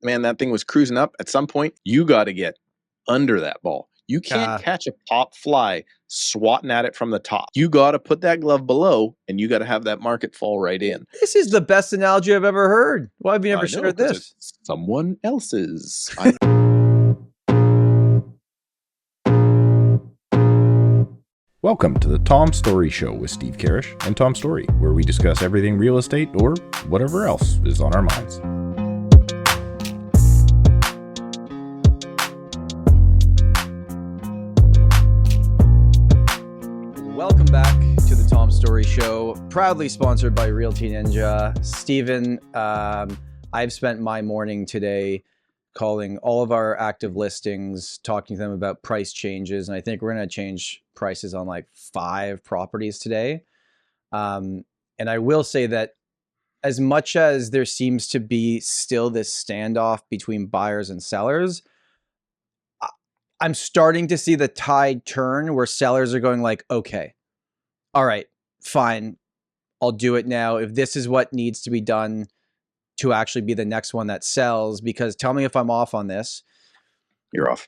man, that thing was cruising up. At some point, you got to get under that ball. You can't catch a pop fly swatting at it from the top. You got to put that glove below, and you got to have that market fall right in. This is the best analogy I've ever heard. Why have you never shared this? It's someone else's. Welcome to the Tom Storey Show with Steve Karrasch and Tom Storey, where we discuss everything real estate or whatever else is on our minds. Welcome back to the Tom Storey Show, proudly sponsored by Realty Ninja. Steven, I've spent my morning today calling all of our active listings, talking to them about price changes, and I think we're going to change prices on like 5 properties today. And I will say that as much as there seems to be still this standoff between buyers and sellers, I'm starting to see the tide turn where sellers are going like, okay, all right, fine, I'll do it now. If this is what needs to be done to actually be the next one that sells, because tell me if I'm off on this. You're off.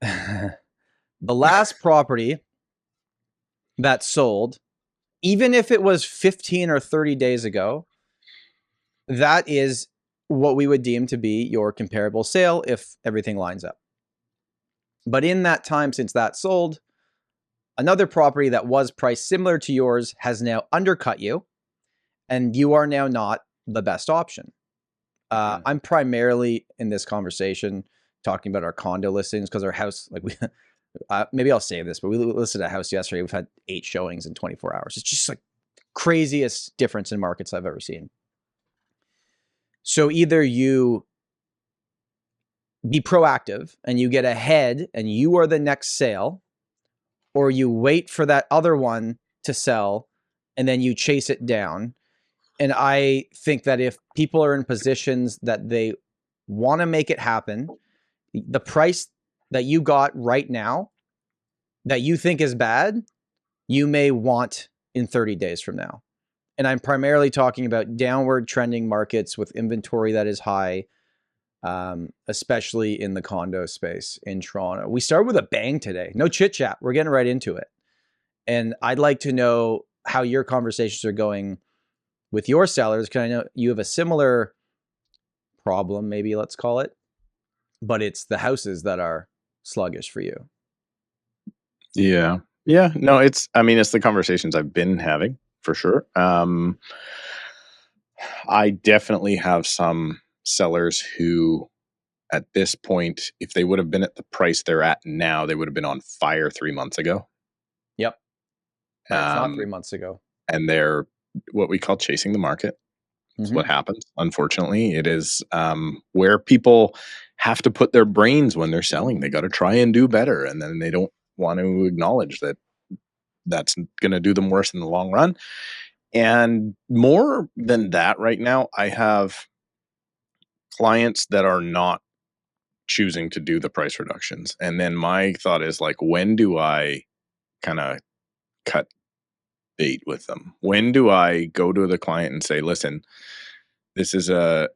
The last property that sold, even if it was 15 or 30 days ago, that is what we would deem to be your comparable sale if everything lines up. But in that time since that sold, another property that was priced similar to yours has now undercut you, and you are now not the best option. I'm primarily in this conversation talking about our condo listings because our house, like we, maybe I'll save this, but we listed a house yesterday. We've had 8 showings in 24 hours. It's just like craziest difference in markets I've ever seen. So either you be proactive and you get ahead and you are the next sale, or you wait for that other one to sell and then you chase it down. And I think that if people are in positions that they want to make it happen, the price that you got right now that you think is bad, you may want in 30 days from now. And I'm primarily talking about downward trending markets with inventory that is high, especially in the condo space in Toronto. We started with a bang today. No chit chat. We're getting right into it. And I'd like to know how your conversations are going with your sellers, because I know you have a similar problem, maybe let's call it, but it's the houses that are sluggish for you. Yeah. No, it's the conversations I've been having for sure. I definitely have some sellers who at this point, if they would have been at the price they're at now, they would have been on fire 3 months ago. Yep. But it's not 3 months ago. And they're what we call chasing the market. That's what happens. Unfortunately, it is where people have to put their brains when they're selling. They got to try and do better. And then they don't want to acknowledge that that's going to do them worse in the long run. And more than that right now, I have clients that are not choosing to do the price reductions. And then my thought is like, when do I kind of cut bait with them? When do I go to the client and say, listen, this is a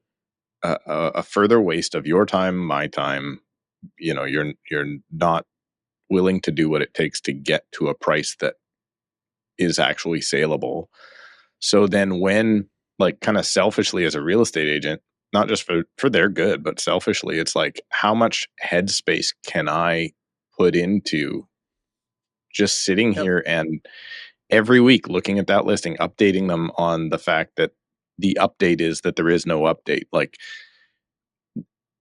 further waste of your time, my time. You know, you're not willing to do what it takes to get to a price that is actually saleable. So then when, like, kind of selfishly as a real estate agent, not just for their good, but selfishly, it's like, how much headspace can I put into just sitting here and every week looking at that listing, updating them on the fact that the update is that there is no update. Like,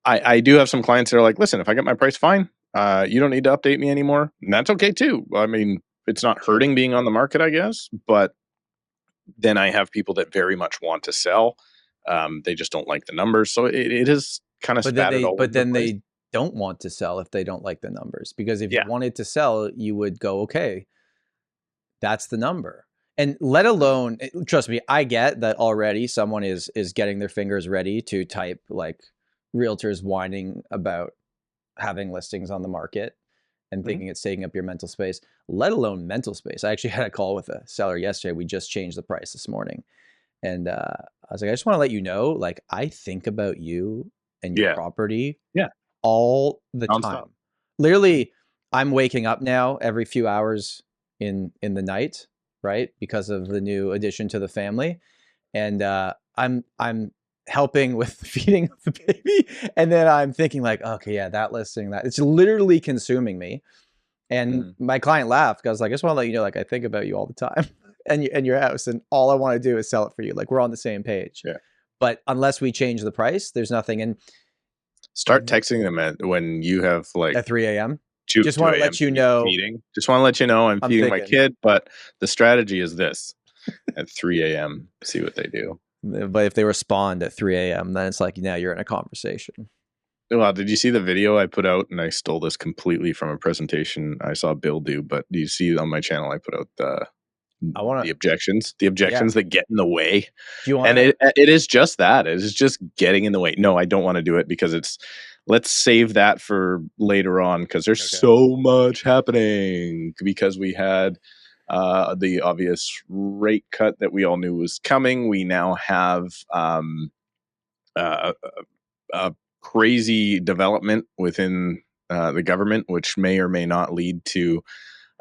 I do have some clients that are like, listen, if I get my price, fine. You don't need to update me anymore. And that's okay too. I mean, it's not hurting being on the market, I guess. But then I have people that very much want to sell. They just don't like the numbers. So it is kind of spattered all over the place. But then they don't want to sell if they don't like the numbers. Because if you wanted to sell, you would go, okay, that's the number. And let alone, trust me, I get that already someone is getting their fingers ready to type like realtors whining about having listings on the market and thinking it's taking up your mental space, let alone mental space. I actually had a call with a seller yesterday. We just changed the price this morning. And I was like, I just want to let you know, like, I think about you and your Yeah. property Yeah. all the Nonstop. time. Literally, I'm waking up now every few hours in the night, right? Because of the new addition to the family. And I'm helping with feeding the baby. And then I'm thinking like, okay, yeah, that listing, that it's literally consuming me. And my client laughed because like, I just want to let you know, like, I think about you all the time and your house, and all I want to do is sell it for you. Like, we're on the same page. Yeah. But unless we change the price, there's nothing. And start texting them when you have like at 3 a.m. 2 Just want to let you know. feeding. Just want to let you know I'm feeding my thinking. kid, but the strategy is this: at 3 a.m. see what they do. But if they respond at 3 a.m., then it's like, now you're in a conversation. Well, did you see the video I put out? And I stole this completely from a presentation I saw Bill do. But do you see on my channel I put out the objections that get in the way? Do you want? And it is just that. It is just getting in the way. No, I don't want to do it because let's save that for later on, because there's so much happening, because we had the obvious rate cut that we all knew was coming. We now have a crazy development within the government, which may or may not lead to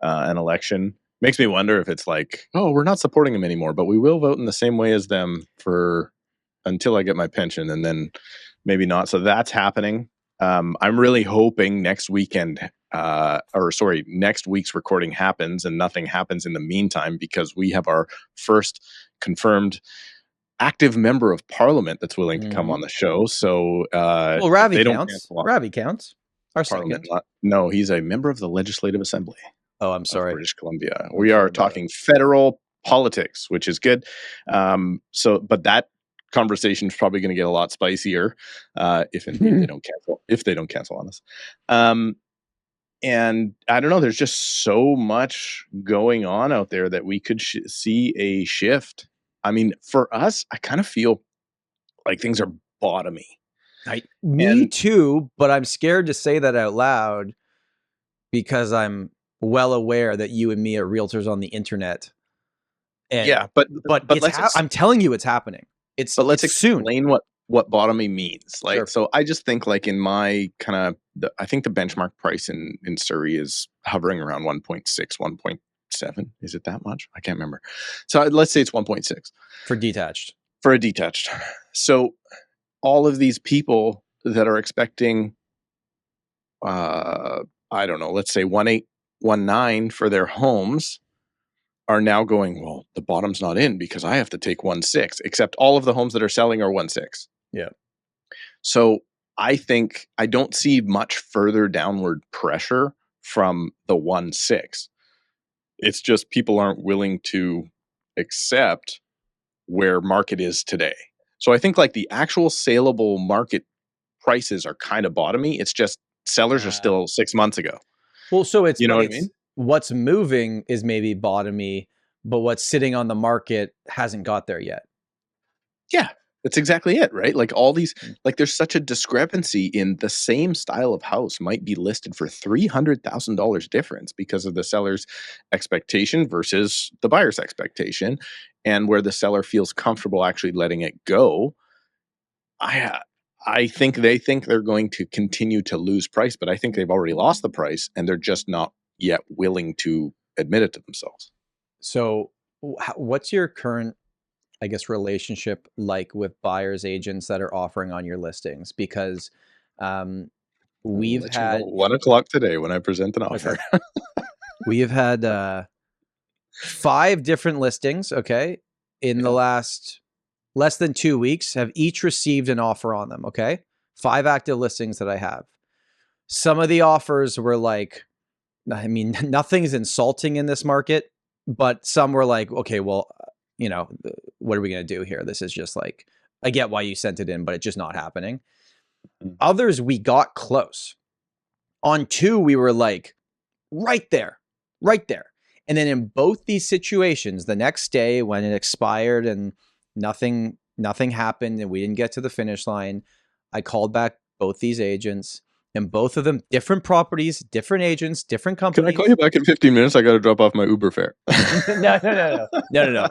an election. Makes me wonder if it's like, oh, we're not supporting them anymore, but we will vote in the same way as them until I get my pension, and then maybe not. So that's happening. I'm really hoping next week's recording happens and nothing happens in the meantime, because we have our first confirmed active member of parliament that's willing to come on the show. So well, Ravi counts. Ravi counts. Our parliament. No, he's a member of the Legislative Assembly. Oh, I'm sorry. British Columbia. We are talking federal politics, which is good. But that conversation is probably going to get a lot spicier if indeed they don't cancel. If they don't cancel on us. And I don't know. There's just so much going on out there that we could see a shift. I mean, for us, I kind of feel like things are bottoming. Me too, but I'm scared to say that out loud because I'm well aware that you and me are realtors on the internet. And, yeah, but I'm telling you, it's happening. Let's explain soon. what bottoming means. Like, sure. So I just think, like, in my kind of, I think the benchmark price in Surrey is hovering around 1.6, 1.7. Is it that much? I can't remember. So let's say it's 1.6 for detached. For a detached. So all of these people that are expecting, I don't know, let's say 1.8, 1.9 for their homes are now going, well, the bottom's not in because I have to take 1.6, except all of the homes that are selling are 1.6. Yeah. So I think I don't see much further downward pressure from the 1.6. It's just people aren't willing to accept where market is today. So I think like the actual saleable market prices are kind of bottoming. It's just sellers are still 6 months ago. Well, so it's, you know what I mean? What's moving is maybe bottomy, but what's sitting on the market hasn't got there yet. Yeah, that's exactly it, right? Like all these, like there's such a discrepancy in the same style of house might be listed for $300,000 difference because of the seller's expectation versus the buyer's expectation, and where the seller feels comfortable actually letting it go. I think they think they're going to continue to lose price, but I think they've already lost the price and they're just not yet willing to admit it to themselves. So what's your current, I guess, relationship like with buyers agents that are offering on your listings? Because we've had 1 o'clock today when I present an offer. Okay. We have had 5 different listings, in the last less than 2 weeks, have each received an offer on them, 5 active listings that I have. Some of the offers were like, I mean, nothing's insulting in this market, but some were like, okay, well, you know, what are we going to do here? This is just like, I get why you sent it in, but it's just not happening. Others, we got close. On 2, we were like, right there. And then in both these situations, the next day when it expired and nothing happened and we didn't get to the finish line, I called back both these agents, and both of them, different properties, different agents, different companies. Can I call you back in 15 minutes? I got to drop off my Uber fare. No.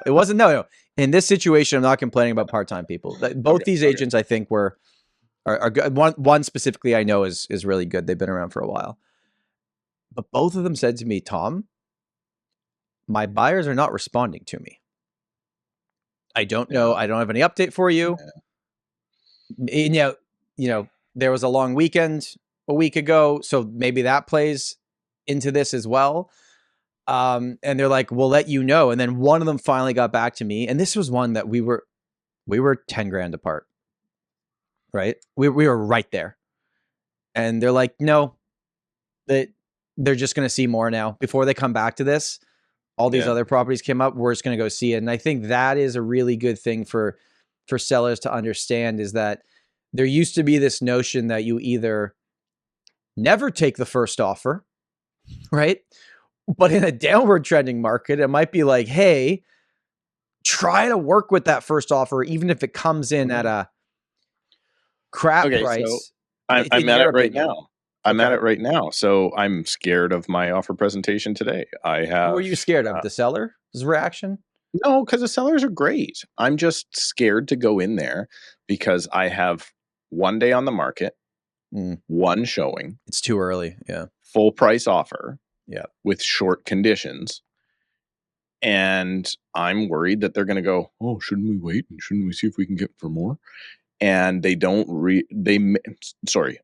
It wasn't, no. In this situation, I'm not complaining about part-time people. Both these agents, I think, were are good. One specifically I know is really good. They've been around for a while. But both of them said to me, Tom, my buyers are not responding to me. I don't know. I don't have any update for you. And, there was a long weekend a week ago, so maybe that plays into this as well. And they're like, we'll let you know. And then one of them finally got back to me. And this was one that we were 10 grand apart, right? We were right there. And they're like, no, they're just going to see more now before they come back to this. All these other properties came up. We're just going to go see it. And I think that is a really good thing for sellers to understand, is that there used to be this notion that you either never take the first offer, right? But in a downward trending market, it might be like, hey, try to work with that first offer, even if it comes in at a crap price. So I'm at it right now. I'm at it right now. So I'm scared of my offer presentation today. I have. Who are you scared of? The seller's reaction? No, because the sellers are great. I'm just scared to go in there because I have one day on the market, one showing. It's too early. Yeah. Full price offer. Yeah. With short conditions. And I'm worried that they're going to go, oh, shouldn't we wait? And shouldn't we see if we can get for more? And they don't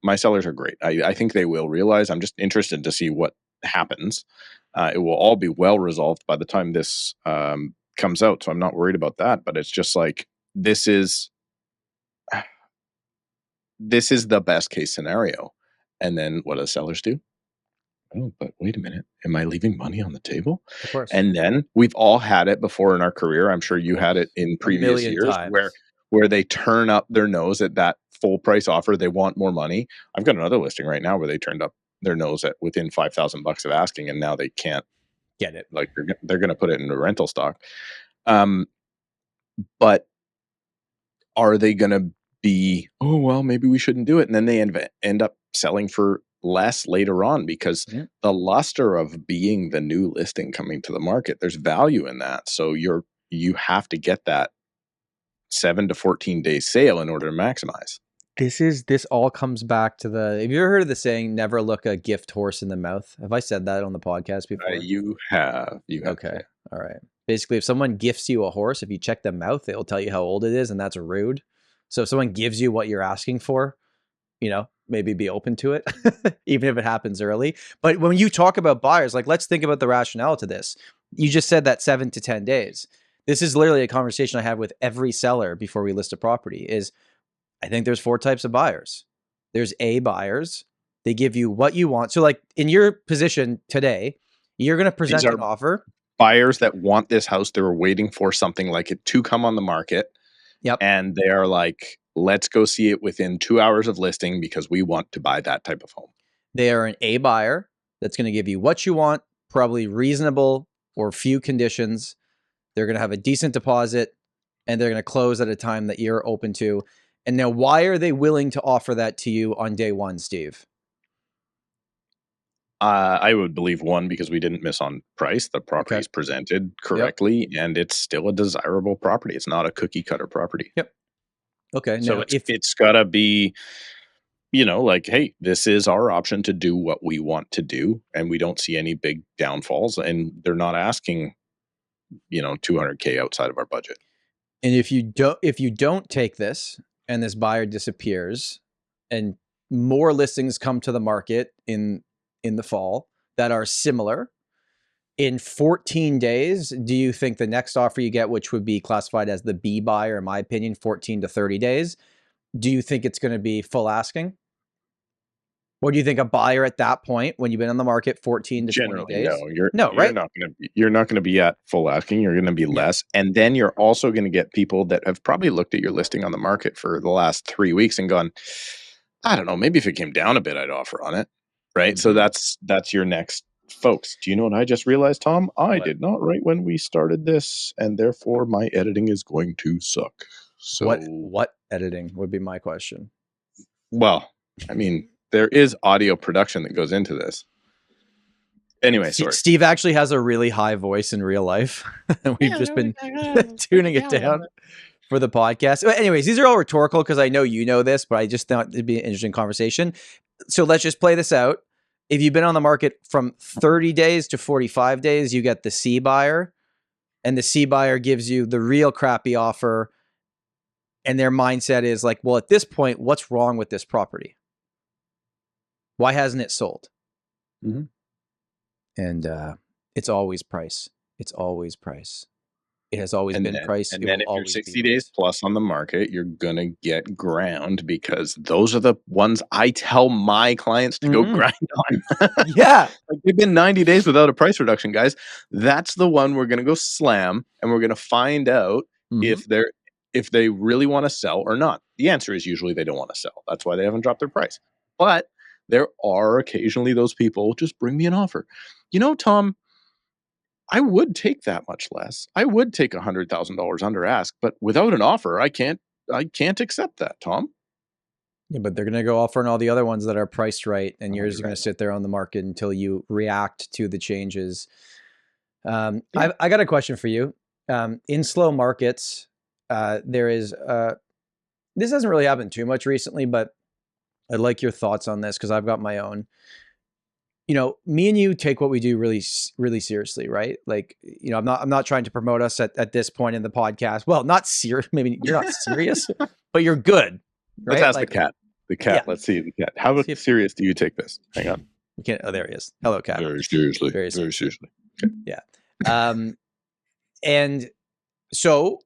my sellers are great. I think they will realize. I'm just interested to see what happens. It will all be well resolved by the time this comes out. So I'm not worried about that, but it's just like, this is the best case scenario. And then what do the sellers do? Oh, but wait a minute. Am I leaving money on the table? Of course. And then we've all had it before in our career. I'm sure you had it in previous years where they turn up their nose at that full price offer. They want more money. I've got another listing right now where they turned up their nose at within $5,000 of asking, and now they can't get it. Like they're going to put it in the rental stock. But are they going to be, oh, well, maybe we shouldn't do it. And then they end up selling for less later on, because the luster of being the new listing coming to the market, there's value in that. So you have to get that 7 to 14 day sale in order to maximize. This all comes back to have you ever heard of the saying, never look a gift horse in the mouth? Have I said that on the podcast before? You have. Okay. All right. Basically, if someone gifts you a horse, if you check the mouth, it'll tell you how old it is, and that's rude. So if someone gives you what you're asking for, maybe be open to it, even if it happens early. But when you talk about buyers, like, let's think about the rationale to this. You just said that 7 to 10 days. This is literally a conversation I have with every seller before we list a property. Is I think there's 4 types of buyers. There's A buyers. They give you what you want. So like in your position today, you're going to present an offer. Buyers that want this house, they were waiting for something like it to come on the market. Yep. And they are like, let's go see it within 2 hours of listing because we want to buy that type of home. They are an A buyer that's going to give you what you want, probably reasonable or few conditions. They're going to have a decent deposit, and they're going to close at a time that you're open to. And now, why are they willing to offer that to you on day one, Steve? I would believe, one, because we didn't miss on price. The property is presented correctly, and it's still a desirable property. It's not a cookie cutter property. Yep. Okay. So it's got to be, like, hey, this is our option to do what we want to do, and we don't see any big downfalls, and they're not asking, $200K outside of our budget. And if you don't take this and this buyer disappears and more listings come to the market in the fall that are similar, in 14 days, do you think the next offer you get, which would be classified as the B buyer, in my opinion, 14 to 30 days, do you think it's going to be full asking? Or do you think a buyer at that point, when you've been on the market 14 to 20 days? No, you're not going to be at full asking. You're going to be less. And then you're also going to get people that have probably looked at your listing on the market for the last 3 weeks and gone, I don't know, maybe if it came down a bit, I'd offer on it. Right. Mm-hmm. So that's your next folks. Do you know what I just realized, Tom? I did not write when we started this, and therefore my editing is going to suck. So what editing would be my question? Well, I mean, there is audio production that goes into this. Anyway, sorry. Steve actually has a really high voice in real life. We've just been tuning it down. for the podcast. But anyways, these are all rhetorical because I know you know this, but I just thought it'd be an interesting conversation. So let's just play this out. If you've been on the market from 30 days to 45 days, you get the C buyer, and the C buyer gives you the real crappy offer. And their mindset is like, well, at this point, what's wrong with this property? Why hasn't it sold? Mm-hmm. And it's always price. It's always price. It has always been price. And then if you're 60 days plus on the market, you're going to get ground, because those are the ones I tell my clients to go grind on. Yeah. Like, they've been 90 days without a price reduction, guys. That's the one we're going to go slam, and we're going to find out if they really want to sell or not. The answer is usually they don't want to sell. That's why they haven't dropped their price. But there are occasionally those people, just bring me an offer. You know, Tom, I would take that much less. I would take $100,000 under ask, but without an offer, I can't accept that, Tom. Yeah, but they're going to go offer on all the other ones that are priced right, and yours is going to sit there on the market until you react to the changes. I got a question for you. In slow markets, there is this hasn't really happened too much recently, but I'd like your thoughts on this because I've got my own. You know, me and you take what we do really, really seriously, right? Like, you know, I'm not trying to promote us at this point in the podcast. Well, not serious. Maybe you're not serious, but you're good. Right? Let's ask the cat. The cat. Yeah. Let's see the cat. How serious do you take this? Hang on. We can't. Oh, there he is. Hello, cat. Very seriously. Very seriously. Okay. Yeah. And so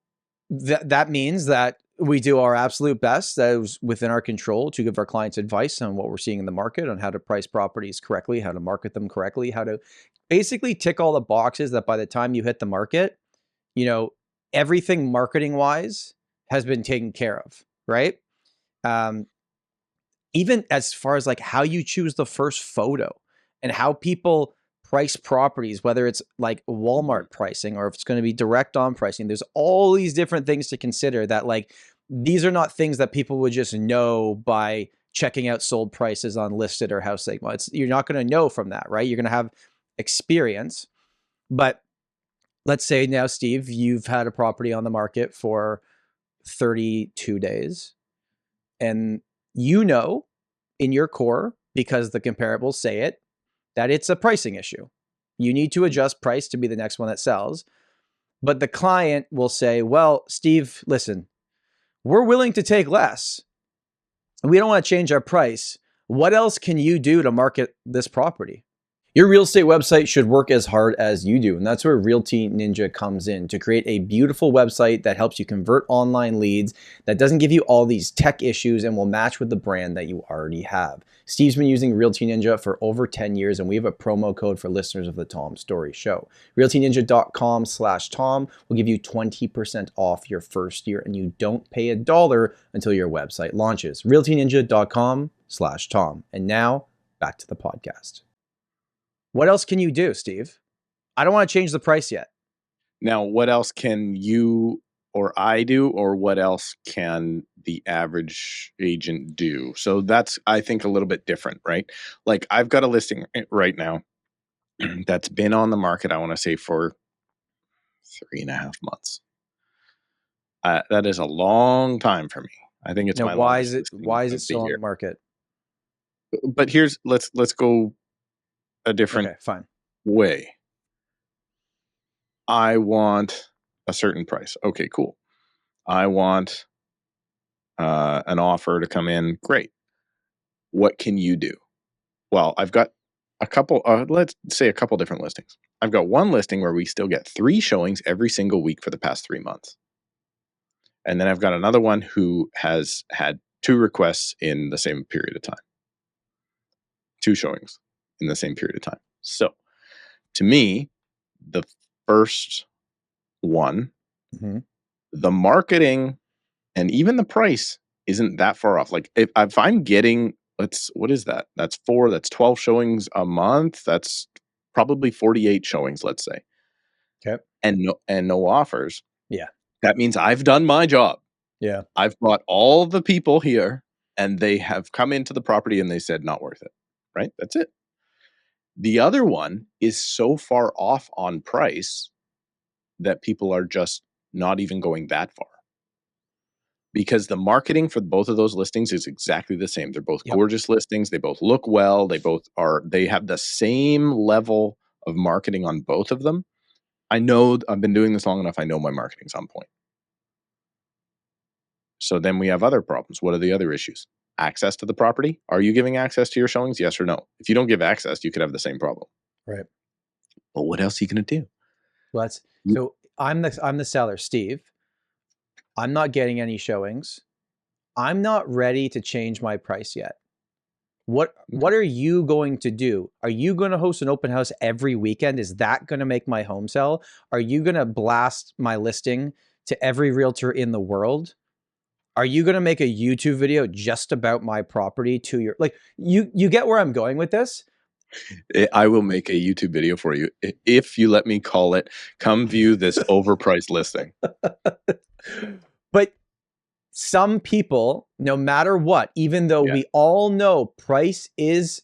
that means that we do our absolute best, that is within our control, to give our clients advice on what we're seeing in the market, on how to price properties correctly, how to market them correctly, how to basically tick all the boxes that by the time you hit the market, you know, everything marketing wise has been taken care of, right? Even as far as like how you choose the first photo and how people price properties, whether it's like Walmart pricing or if it's going to be direct on pricing, there's all these different things to consider that, like, these are not things that people would just know by checking out sold prices on Listed or House Sigma. You're not going to know from that, right? You're going to have experience. But let's say now, Steve, you've had a property on the market for 32 days, and you know in your core, because the comparables say it, that it's a pricing issue. You need to adjust price to be the next one that sells. But the client will say, well, Steve, listen, we're willing to take less. We don't want to change our price. What else can you do to market this property? Your real estate website should work as hard as you do. And that's where Realty Ninja comes in, to create a beautiful website that helps you convert online leads, that doesn't give you all these tech issues and will match with the brand that you already have. Steve's been using Realty Ninja for over 10 years, and we have a promo code for listeners of the Tom Storey Show. RealtyNinja.com/Tom will give you 20% off your first year, and you don't pay $1 until your website launches. RealtyNinja.com/Tom. And now back to the podcast. What else can you do, Steve? I don't want to change the price yet. Now, what else can you or I do, or what else can the average agent do? So that's, I think, a little bit different, right? Like, I've got a listing right now that's been on the market, I want to say, for 3.5 months. That is a long time for me. I think it's now, my why is it still on the market? But here's, let's go a different way. I want a certain price. Okay, cool. I want an offer to come in. Great. What can you do? Well, I've got a couple, let's say a couple different listings. I've got one listing where we still get 3 showings every single week for the past 3 months. And then I've got another one who has had 2 requests in the same period of time. 2 showings in the same period of time. So, to me, the first one, the marketing and even the price isn't that far off. Like, if I'm getting, what is that? That's 12 showings a month. That's probably 48 showings, let's say. Okay. And no offers. Yeah. That means I've done my job. Yeah. I've brought all the people here, and they have come into the property and they said, not worth it. Right? That's it. The other one is so far off on price that people are just not even going that far. because the marketing for both of those listings is exactly the same. They're both gorgeous listings. They both look well. They have the same level of marketing on both of them. I know I've been doing this long enough. I know my marketing's on point. So then we have other problems. What are the other issues? Access to the property. Are you giving access to your showings? Yes or no? If you don't give access, you could have the same problem. Right. But what else are you going to do? Well, so I'm the seller, Steve. I'm not getting any showings. I'm not ready to change my price yet. What are you going to do? Are you going to host an open house every weekend? Is that going to make my home sell? Are you going to blast my listing to every realtor in the world? Are you going to make a YouTube video just about my property to your, like, you get where I'm going with this? I will make a YouTube video for you if you let me call it, come view this overpriced listing. But some people, no matter what, even though we all know price is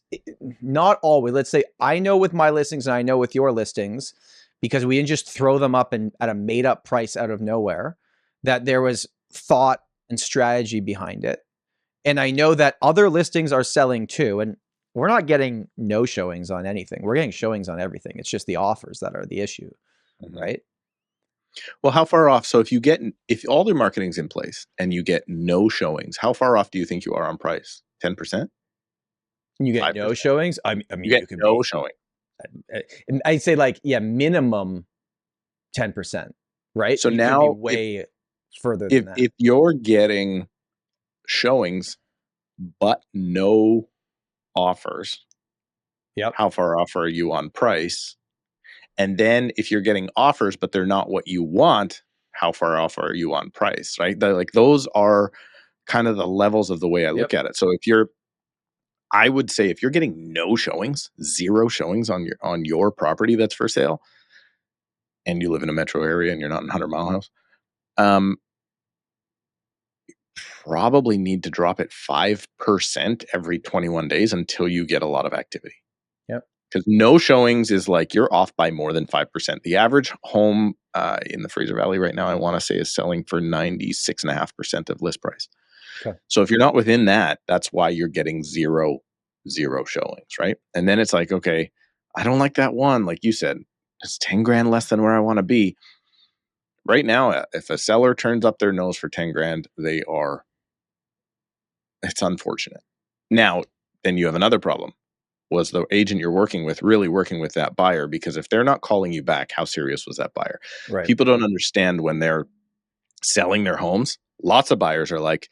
not always, let's say I know with my listings and I know with your listings, because we didn't just throw them up and at a made up price out of nowhere, that there was thought and strategy behind it. And I know that other listings are selling too. And we're not getting no showings on anything. We're getting showings on everything. It's just the offers that are the issue, right? Well, how far off? So if all their marketing's in place and you get no showings, how far off do you think you are on price? 10%? You get 5%. No showings? I mean, you get no showing. I'd say minimum 10%, right? So now way further than that. If you're getting showings but no offers, how far off are you on price? And then if you're getting offers but they're not what you want, how far off are you on price, right? Those are kind of the levels of the way I look at it. So I would say if you're getting no showings, zero showings on your property that's for sale, and you live in a metro area and you're not in 100 Mile House, you probably need to drop it 5% every 21 days until you get a lot of activity. Because no showings is like you're off by more than 5%. The average home in the Fraser Valley right now, I want to say, is selling for 96.5% of list price. Okay. So if you're not within that, that's why you're getting zero showings, right? And then it's like, okay, I don't like that one. Like you said, it's 10 grand less than where I want to be. Right now, if a seller turns up their nose for 10 grand, it's unfortunate. Now, then you have another problem. Was the agent you're working with really working with that buyer? Because if they're not calling you back, how serious was that buyer? Right. People don't understand when they're selling their homes. Lots of buyers are like,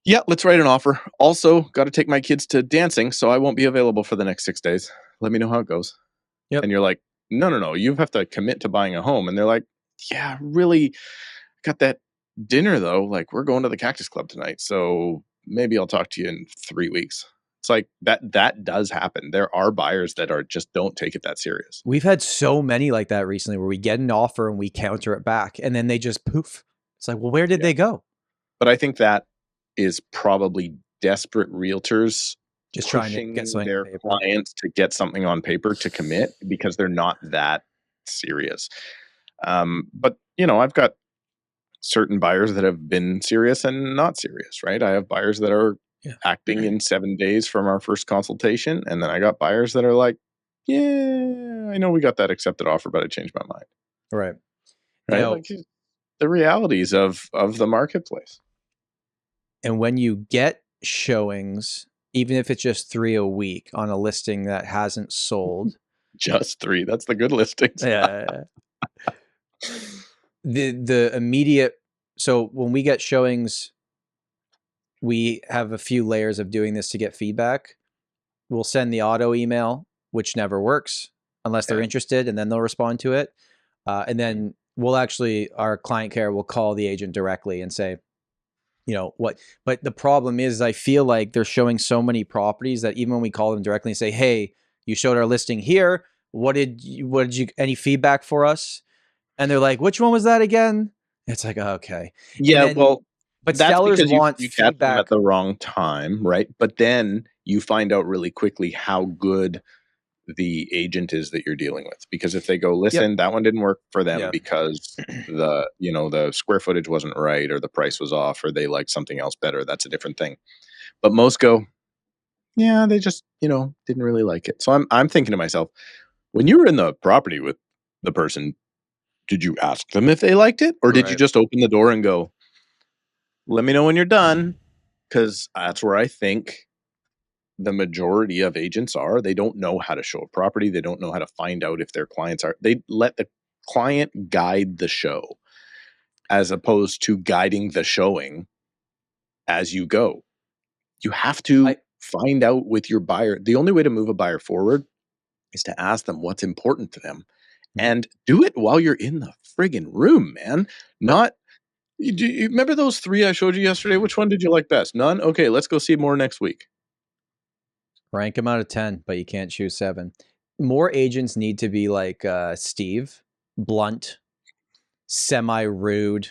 yeah, let's write an offer. Also, got to take my kids to dancing, so I won't be available for the next 6 days. Let me know how it goes. Yep. And you're like, no, you have to commit to buying a home. And they're like, yeah, really got that dinner though. Like, we're going to the Cactus Club tonight, so maybe I'll talk to you in 3 weeks. It's like that does happen. There are buyers that just don't take it that serious. We've had so many like that recently where we get an offer and we counter it back and then they just poof. It's like, well, where did they go? But I think that is probably desperate realtors just trying to get their clients to get something on paper to commit because they're not that serious. But I've got certain buyers that have been serious and not serious, right? I have buyers that are acting in 7 days from our first consultation. And then I got buyers that are like, yeah, I know we got that accepted offer, but I changed my mind. Right. Now, like the realities of the marketplace. And when you get showings, even if it's just 3 a week on a listing that hasn't sold. Just 3. That's the good listings. Yeah. The immediate, so when we get showings, we have a few layers of doing this to get feedback. We'll send the auto email, which never works unless they're interested, and then they'll respond to it. And then our client care will call the agent directly and say, what, but the problem is I feel like they're showing so many properties that even when we call them directly and say, hey, you showed our listing here. What did you, any feedback for us? And they're like, which one was that again? It's like, oh, okay. Yeah. But that's sellers want you feedback catch them at the wrong time, right? But then you find out really quickly how good the agent is that you're dealing with. Because if they go, listen, that one didn't work for them because the square footage wasn't right, or the price was off, or they liked something else better, that's a different thing. But most go, yeah, they just, didn't really like it. So I'm thinking to myself, when you were in the property with the person, did you ask them if they liked it? Or did you just open the door and go, let me know when you're done? Because that's where I think the majority of agents are. They don't know how to show a property. They don't know how to find out if their clients are. They let the client guide the show as opposed to guiding the showing as you go. You have to find out with your buyer. The only way to move a buyer forward is to ask them what's important to them, and do it while you're in the friggin' room, man. Not, you remember those 3 I showed you yesterday? Which one did you like best? None? Okay, let's go see more next week. Rank them out of 10, but you can't choose 7. More agents need to be like Steve, blunt, semi-rude,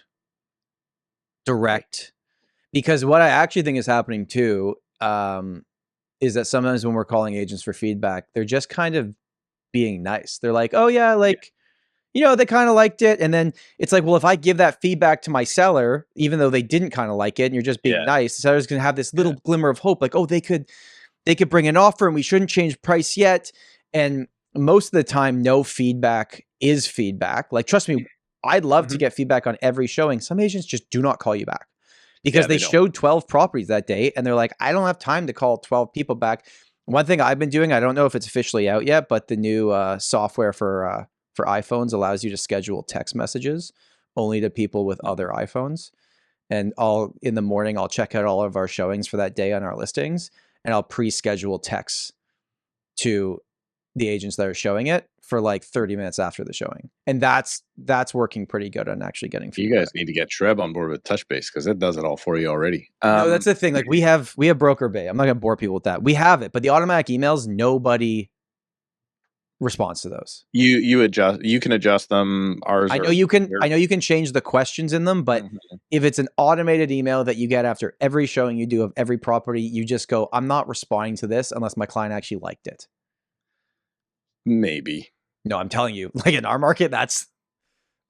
direct. Because what I actually think is happening too is that sometimes when we're calling agents for feedback, they're just kind of being nice. They're like, oh yeah, they kind of liked it. And then it's like, well, if I give that feedback to my seller, even though they didn't kind of like it and you're just being nice, the seller's going to have this little glimmer of hope. Like, oh, they could bring an offer and we shouldn't change price yet. And most of the time, no feedback is feedback. Like, trust me, I'd love to get feedback on every showing. Some agents just do not call you back because they showed 12 properties that day and they're like, I don't have time to call 12 people back. One thing I've been doing, I don't know if it's officially out yet, but the new software for iPhones allows you to schedule text messages only to people with other iPhones. And in the morning, I'll check out all of our showings for that day on our listings, and I'll pre-schedule texts to the agents that are showing it for like 30 minutes after the showing. And that's working pretty good on actually getting feedback. You guys need to get Treb on board with TouchBase because it does it all for you already. No, that's the thing. Like we have Broker Bay. I'm not going to bore people with that. We have it, but the automatic emails, nobody responds to those. You can adjust them. I know you can change the questions in them, but if it's an automated email that you get after every showing you do of every property, you just go, I'm not responding to this unless my client actually liked it. Maybe. No, I'm telling you, like in our market, that's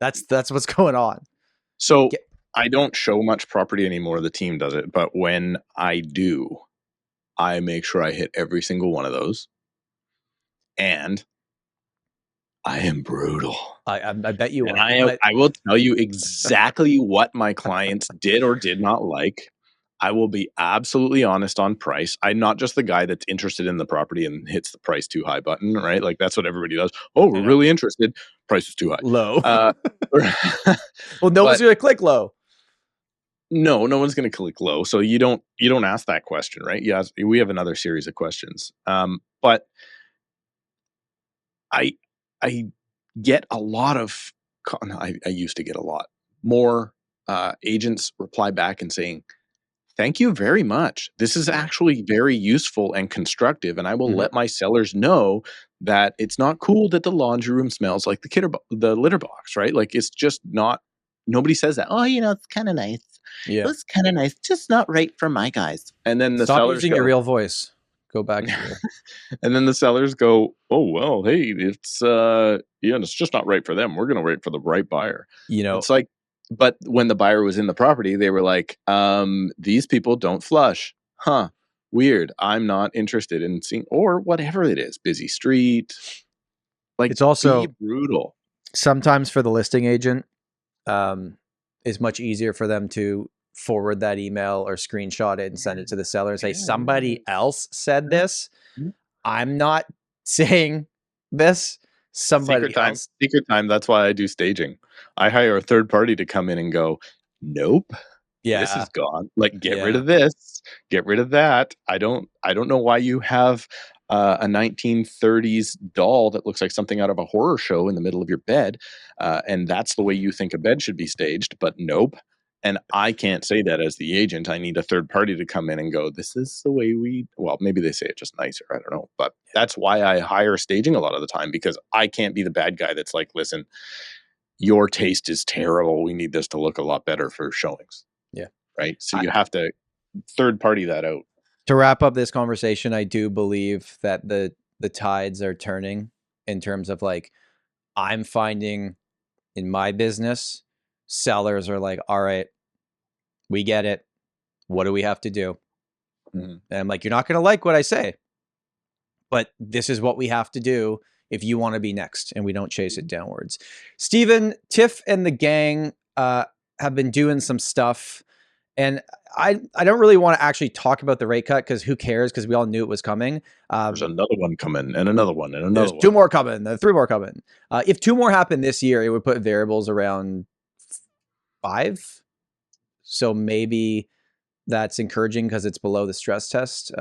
what's going on. So I don't show much property anymore. The team does it, but when I do, I make sure I hit every single one of those. And I am brutal. I bet you are. And I will tell you exactly what my clients did or did not like. I will be absolutely honest on price. I'm not just the guy that's interested in the property and hits the price too high button, right? Like that's what everybody does. Oh, we're really interested. Price is too high. Low. Well, no one's going to click low. No one's going to click low. So you don't ask that question, right? Yes, we have another series of questions. But I get a lot of, I used to get a lot more agents reply back and saying, thank you very much. This is actually very useful and constructive. And I will let my sellers know that it's not cool that the laundry room smells like the litter box, right? Like it's just not, nobody says that. Oh, it's kind of nice. Yeah. It was kind of nice. Just not right for my guys. And then the sellers using your real voice. Go back to and then the sellers go, oh, well, hey, it's it's just not right for them. We're going to wait for the right buyer. It's like, but when the buyer was in the property, they were like, these people don't flush. Huh. Weird. I'm not interested in seeing, or whatever it is, busy street. Like it's also brutal. Sometimes for the listing agent, it's much easier for them to forward that email or screenshot it and send it to the seller and say, somebody else said this. I'm not saying this. Somebody else. Secret time. That's why I do staging. I hire a third party to come in and go, nope. Yeah. This is gone. Like, get rid of this. Get rid of that. I don't know why you have a 1930s doll that looks like something out of a horror show in the middle of your bed. And that's the way you think a bed should be staged, but nope. And I can't say that as the agent. I need a third party to come in and go, this is the way well, maybe they say it just nicer. I don't know. But that's why I hire staging a lot of the time, because I can't be the bad guy that's like, listen, your taste is terrible. We need this to look a lot better for showings. Yeah. Right. So you have to third party that out. To wrap up this conversation, I do believe that the the tides are turning in terms of like, I'm finding in my business, sellers are like, all right, we get it. What do we have to do? And I'm like, you're not going to like what I say, but this is what we have to do if you want to be next and we don't chase it downwards. Steven, Tiff and the gang have been doing some stuff. And I don't really want to actually talk about the rate cut because who cares? Because we all knew it was coming. There's another one coming and another one and another one. 2 more coming, 3 more coming. If 2 more happen this year, it would put variables around 5. So maybe that's encouraging because it's below the stress test.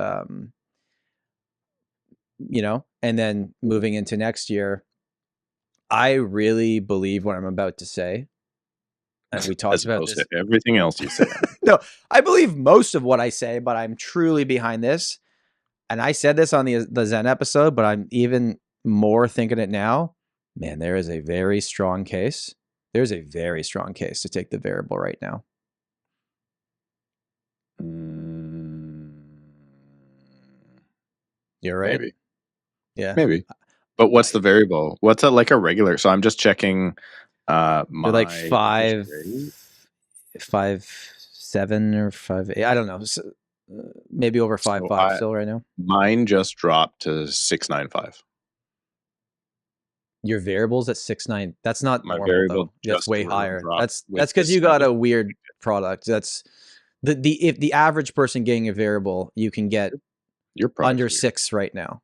You know, and then moving into next year, I really believe what I'm about to say. And we talked about this. Everything else you say. No, I believe most of what I say, but I'm truly behind this. And I said this on the Zen episode, but I'm even more thinking it now. Man, there is a very strong case. There's a very strong case to take the variable right now. You're right. Maybe. Yeah. Maybe. But what's the variable? What's a regular? So I'm just checking they're like 5.7 or 5.8. I don't know. So, maybe over 5.5 still right now. Mine just dropped to 6.95. Your variable's at 6.9. That's not my normal, variable. Though. That's way higher. That's with because you got a weird product. That's if the average person getting a variable, you can get your under 6 right now.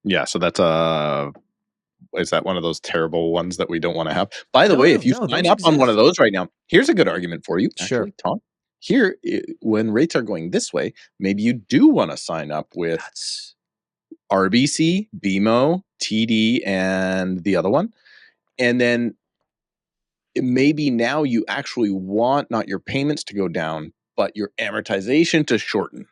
Yeah, so that's is that one of those terrible ones that we don't want to have? By the way, if you sign up on one of those right now, here's a good argument for you. Actually, Tom. Here, when rates are going this way, maybe you do want to sign up with RBC, BMO, TD, and the other one. And then maybe now you actually want not your payments to go down, but your amortization to shorten.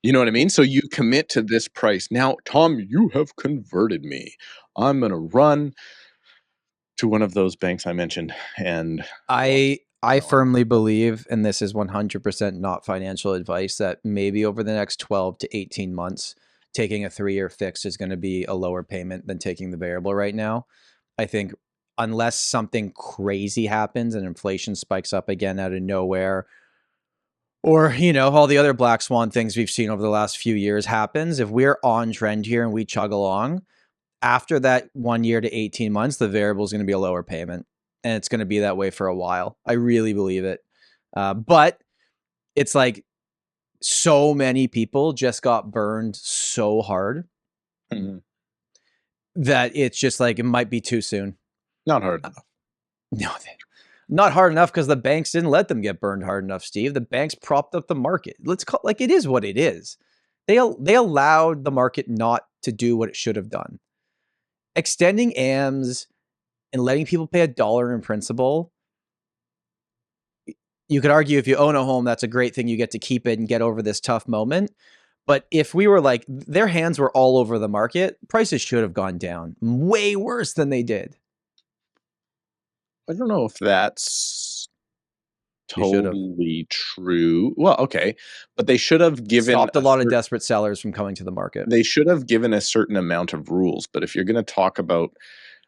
You know what I mean? So you commit to this price. Now, Tom, you have converted me. I'm going to run to one of those banks I mentioned. And I firmly believe, and this is 100% not financial advice, that maybe over the next 12 to 18 months, taking a 3-year fixed is going to be a lower payment than taking the variable right now. I think unless something crazy happens and inflation spikes up again out of nowhere, or, you know, all the other black swan things we've seen over the last few years happens, if we're on trend here and we chug along, after that 1 year to 18 months, the variable is going to be a lower payment. And it's going to be that way for a while. I really believe it. But it's like so many people just got burned so hard that it's just like it might be too soon. Not hard enough. No, not hard enough because the banks didn't let them get burned hard enough, Steve. The banks propped up the market. Let's call like it is what it is. They allowed the market not to do what it should have done. Extending AMs and letting people pay $1 in principal. You could argue if you own a home, that's a great thing. You get to keep it and get over this tough moment. But if we were like, their hands were all over the market, prices should have gone down way worse than they did. I don't know if that's totally true. Well, okay. But they should have given... Stopped a lot of desperate sellers from coming to the market. They should have given a certain amount of rules. But if you're going to talk about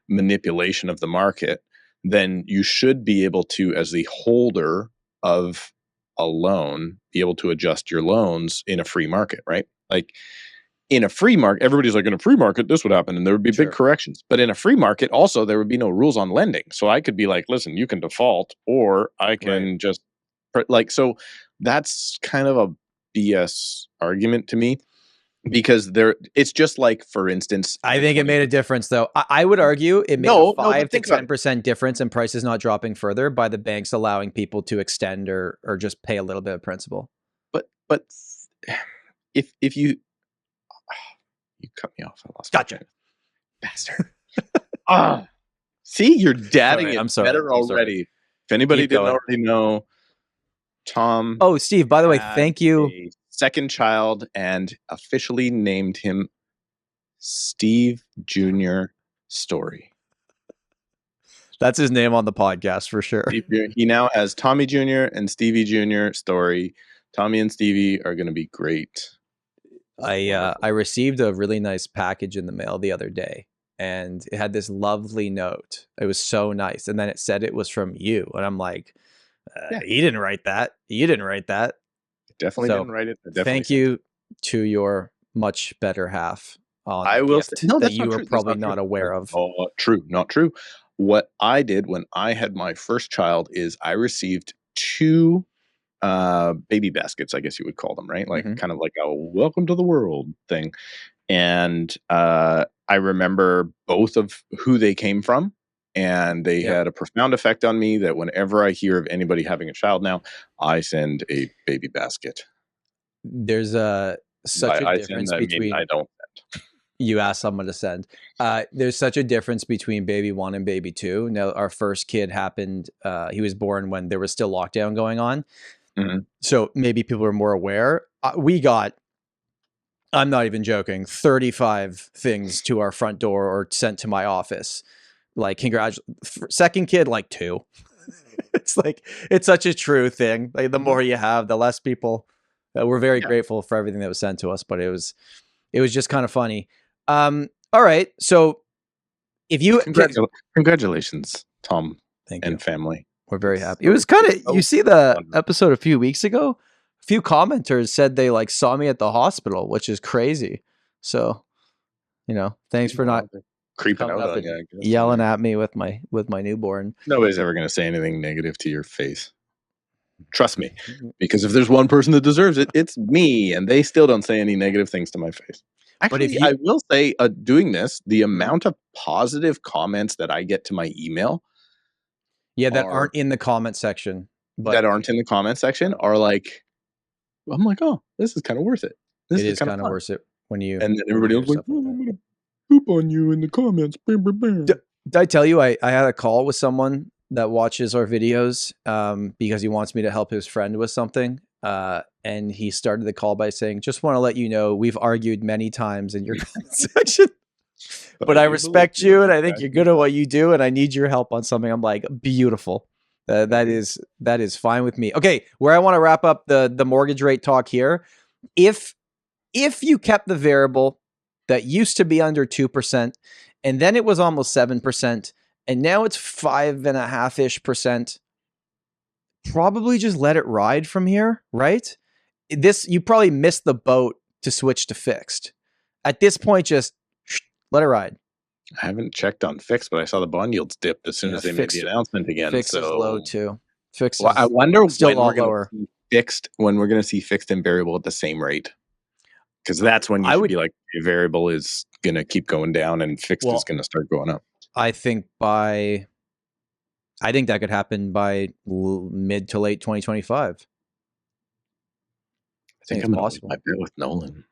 manipulation of the market, then you should be able to, as the holder of a loan, be able to adjust your loans in a free market, right? Like in a free market, everybody's like, in a free market, this would happen and there would be big corrections. But in a free market, also, there would be no rules on lending. So I could be like, listen, you can default, or I can just like, so that's kind of a BS argument to me. Because it's just like, for instance, I think it made a difference, though. I would argue it made a 5 to 10% difference in prices not dropping further by the banks allowing people to extend or just pay a little bit of principal. But if you cut me off, I lost. Gotcha, bastard. See, you're dadding it better already. If anybody didn't already know, Tom. Oh, Steve, by the way, thank you. Second child, and officially named him Steve Jr. Storey. That's his name on the podcast for sure. He now has Tommy Jr. and Stevie Jr. Storey. Tommy and Stevie are going to be great. I received a really nice package in the mail the other day, and it had this lovely note. It was so nice, and then it said it was from you, and I'm like, you didn't write that. You didn't write that. Definitely So, didn't write it. I definitely thank sent you to your much better half on I the will say, gift no, that that's you not were true. That's probably not not true. aware of. Oh, true, not true. What I did when I had my first child is I received 2 baby baskets, I guess you would call them, right? Like kind of like a welcome to the world thing. And I remember both of who they came from, and they had a profound effect on me that whenever I hear of anybody having a child now, I send a baby basket. There's such a I send, difference I mean, I between don't send. you ask someone to send. There's such a difference between baby 1 and baby 2. Now, our first kid happened. He was born when there was still lockdown going on, so maybe people are more aware. We got, I'm not even joking, 35 things to our front door or sent to my office. Like, second kid, like 2. It's like, it's such a true thing. Like, the more you have, the less people. We're very grateful for everything that was sent to us, but it was just kind of funny. All right, so if you Congratulations, Tom. Thank and you. family. We're very happy. It was kind of, you see the episode a few weeks ago, a few commenters said they like saw me at the hospital, which is crazy. So, thanks for not creeping coming out up on and you, I guess. yelling at me with my newborn. Nobody's ever going to say anything negative to your face. Trust me, because if there's one person that deserves it, it's me, and they still don't say any negative things to my face. Actually, I will say, doing this, the amount of positive comments that I get to my email, that aren't in the comment section, are like, I'm like, oh, this is kind of worth it. This is kind of worth it when you. And then everybody else like, oh, I'm gonna poop on you in the comments. Did I tell you I had a call with someone that watches our videos because he wants me to help his friend with something. And he started the call by saying, just want to let you know, we've argued many times in your comment section, but I respect you and I think you're good at what you do and I need your help on something. I'm like, beautiful. That is fine with me. Okay, where I want to wrap up the mortgage rate talk here. If you kept the variable that used to be under 2%, and then it was almost 7%, and now it's 5.5-ish%, probably just let it ride from here, right? You probably missed the boat to switch to fixed. At this point, just let it ride. I haven't checked on fixed, but I saw the bond yields dipped as soon as they made the announcement again. Fixed is low too. Fixed I wonder still when we're going to see fixed, when we're going to see fixed and variable at the same rate. Because that's when you should be like, variable is going to keep going down and fixed is going to start going up. I think that could happen by mid to late 2025. I think I'm going to win my bet with Nolan.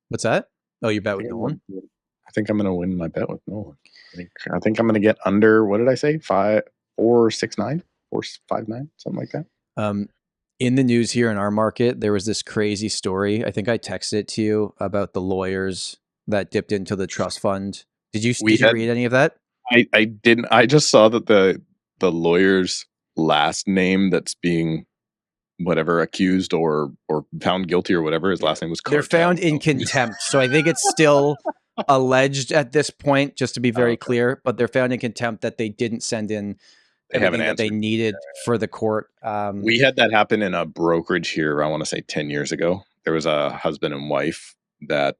What's that? Oh, you bet with Nolan? I think I'm going to win my bet with Nolan. I think I'm going to get under, what did I say? 4.69, 4.59, something like that. In the news here in our market, there was this crazy story. I think I texted it to you about the lawyers that dipped into the trust fund. Did you read any of that? I didn't. I just saw that the lawyer's last name that's being whatever accused or found guilty or whatever, his last name was Karrasch. They're found in contempt. So I think it's still alleged at this point, just to be very clear, but they're found in contempt that they didn't send in everything that they needed for the court. We had that happen in a brokerage here, I want to say 10 years ago. There was a husband and wife that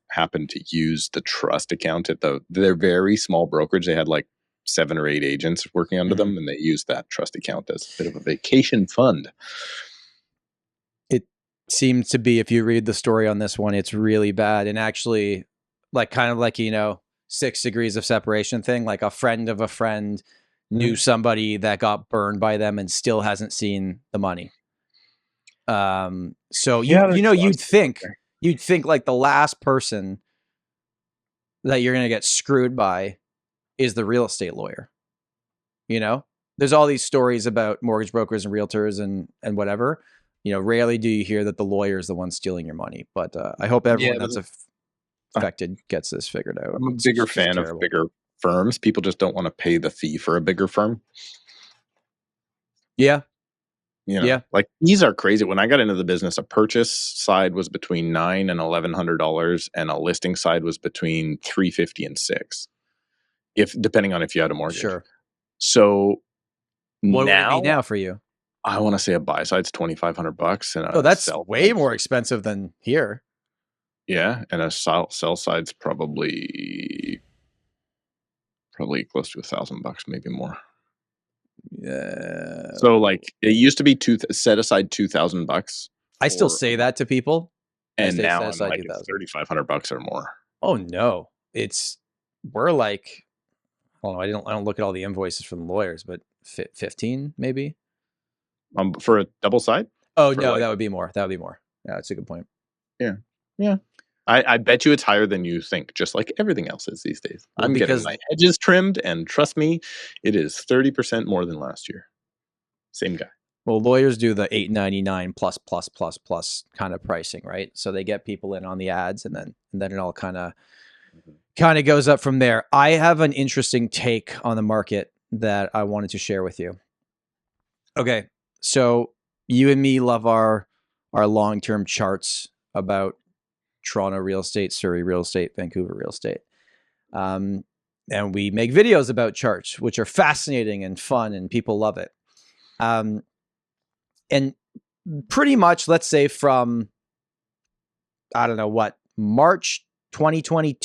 happened to use the trust account at their very small brokerage. They had like 7 or 8 agents working under them, and they used that trust account as a bit of a vacation fund. It seems to be, if you read the story on this one, it's really bad. And actually, like kind of like, 6 degrees of separation thing, like a friend of a friend knew somebody that got burned by them and still hasn't seen the money. So you'd think like the last person that you're going to get screwed by is the real estate lawyer. There's all these stories about mortgage brokers and realtors and whatever. Rarely do you hear that the lawyer is the one stealing your money. But I hope everyone that's affected gets this figured out. I'm a bigger fan of bigger firms. People just don't want to pay the fee for a bigger firm. Yeah. Yeah. Like these are crazy. When I got into the business, a purchase side was between $900 and $1,100, and a listing side was between $350 and $600, depending on if you had a mortgage. Sure. So What would it now be now for you? I want to say a buy side's $2,500, and Oh, that's sell way more expensive than here. Yeah, and a sell side's probably close to $1,000, maybe more. Yeah. So like it used to be set aside $2,000. I still say that to people, and say now set I'm aside like it's $3,500 or more. Oh no, we're like, I don't know. I don't look at all the invoices from the lawyers, but 15 maybe. For a double side? Oh no, that would be more. That would be more. Yeah, that's a good point. Yeah. I bet you it's higher than you think, just like everything else is these days. Well, I'm getting my hedges trimmed, and trust me, it is 30% more than last year. Same guy. Well, lawyers do the $8.99 plus kind of pricing, right? So they get people in on the ads, and then it all kind of goes up from there. I have an interesting take on the market that I wanted to share with you. Okay, so you and me love our long-term charts about Toronto real estate, Surrey real estate, Vancouver real estate. And we make videos about charts, which are fascinating and fun, and people love it. And pretty much, let's say from, I don't know what, March 2020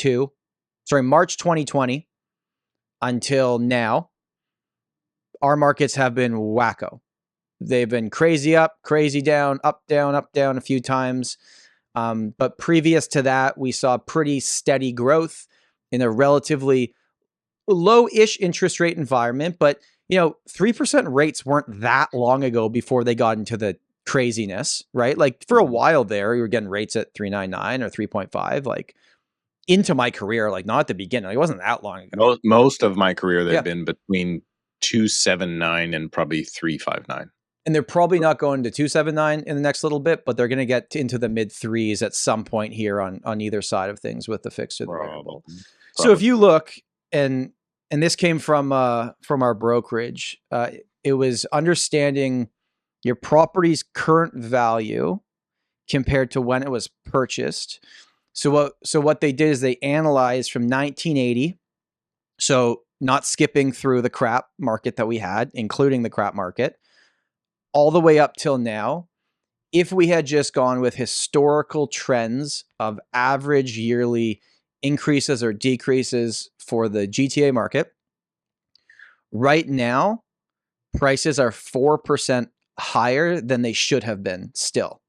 until now, our markets have been wacko. They've been crazy up, crazy down, up, down a few times. But previous to that, we saw pretty steady growth in a relatively low-ish interest rate environment. But, 3% rates weren't that long ago before they got into the craziness, right? Like for a while there, you were getting rates at 3.99 or 3.5, like into my career, like not at the beginning. Like, it wasn't that long ago. Most of my career, they've been between 2.79 and probably 3.59. And they're probably not going to 2.79 in the next little bit, but they're going to get into the mid threes at some point here on either side of things with the fixed or the variable. So if you look, and this came from our brokerage, it was understanding your property's current value compared to when it was purchased. So what they did is they analyzed from 1980, so not skipping through the crap market that we had, including the crap market, all the way up till now. If we had just gone with historical trends of average yearly increases or decreases for the GTA market, right now, prices are 4% higher than they should have been still.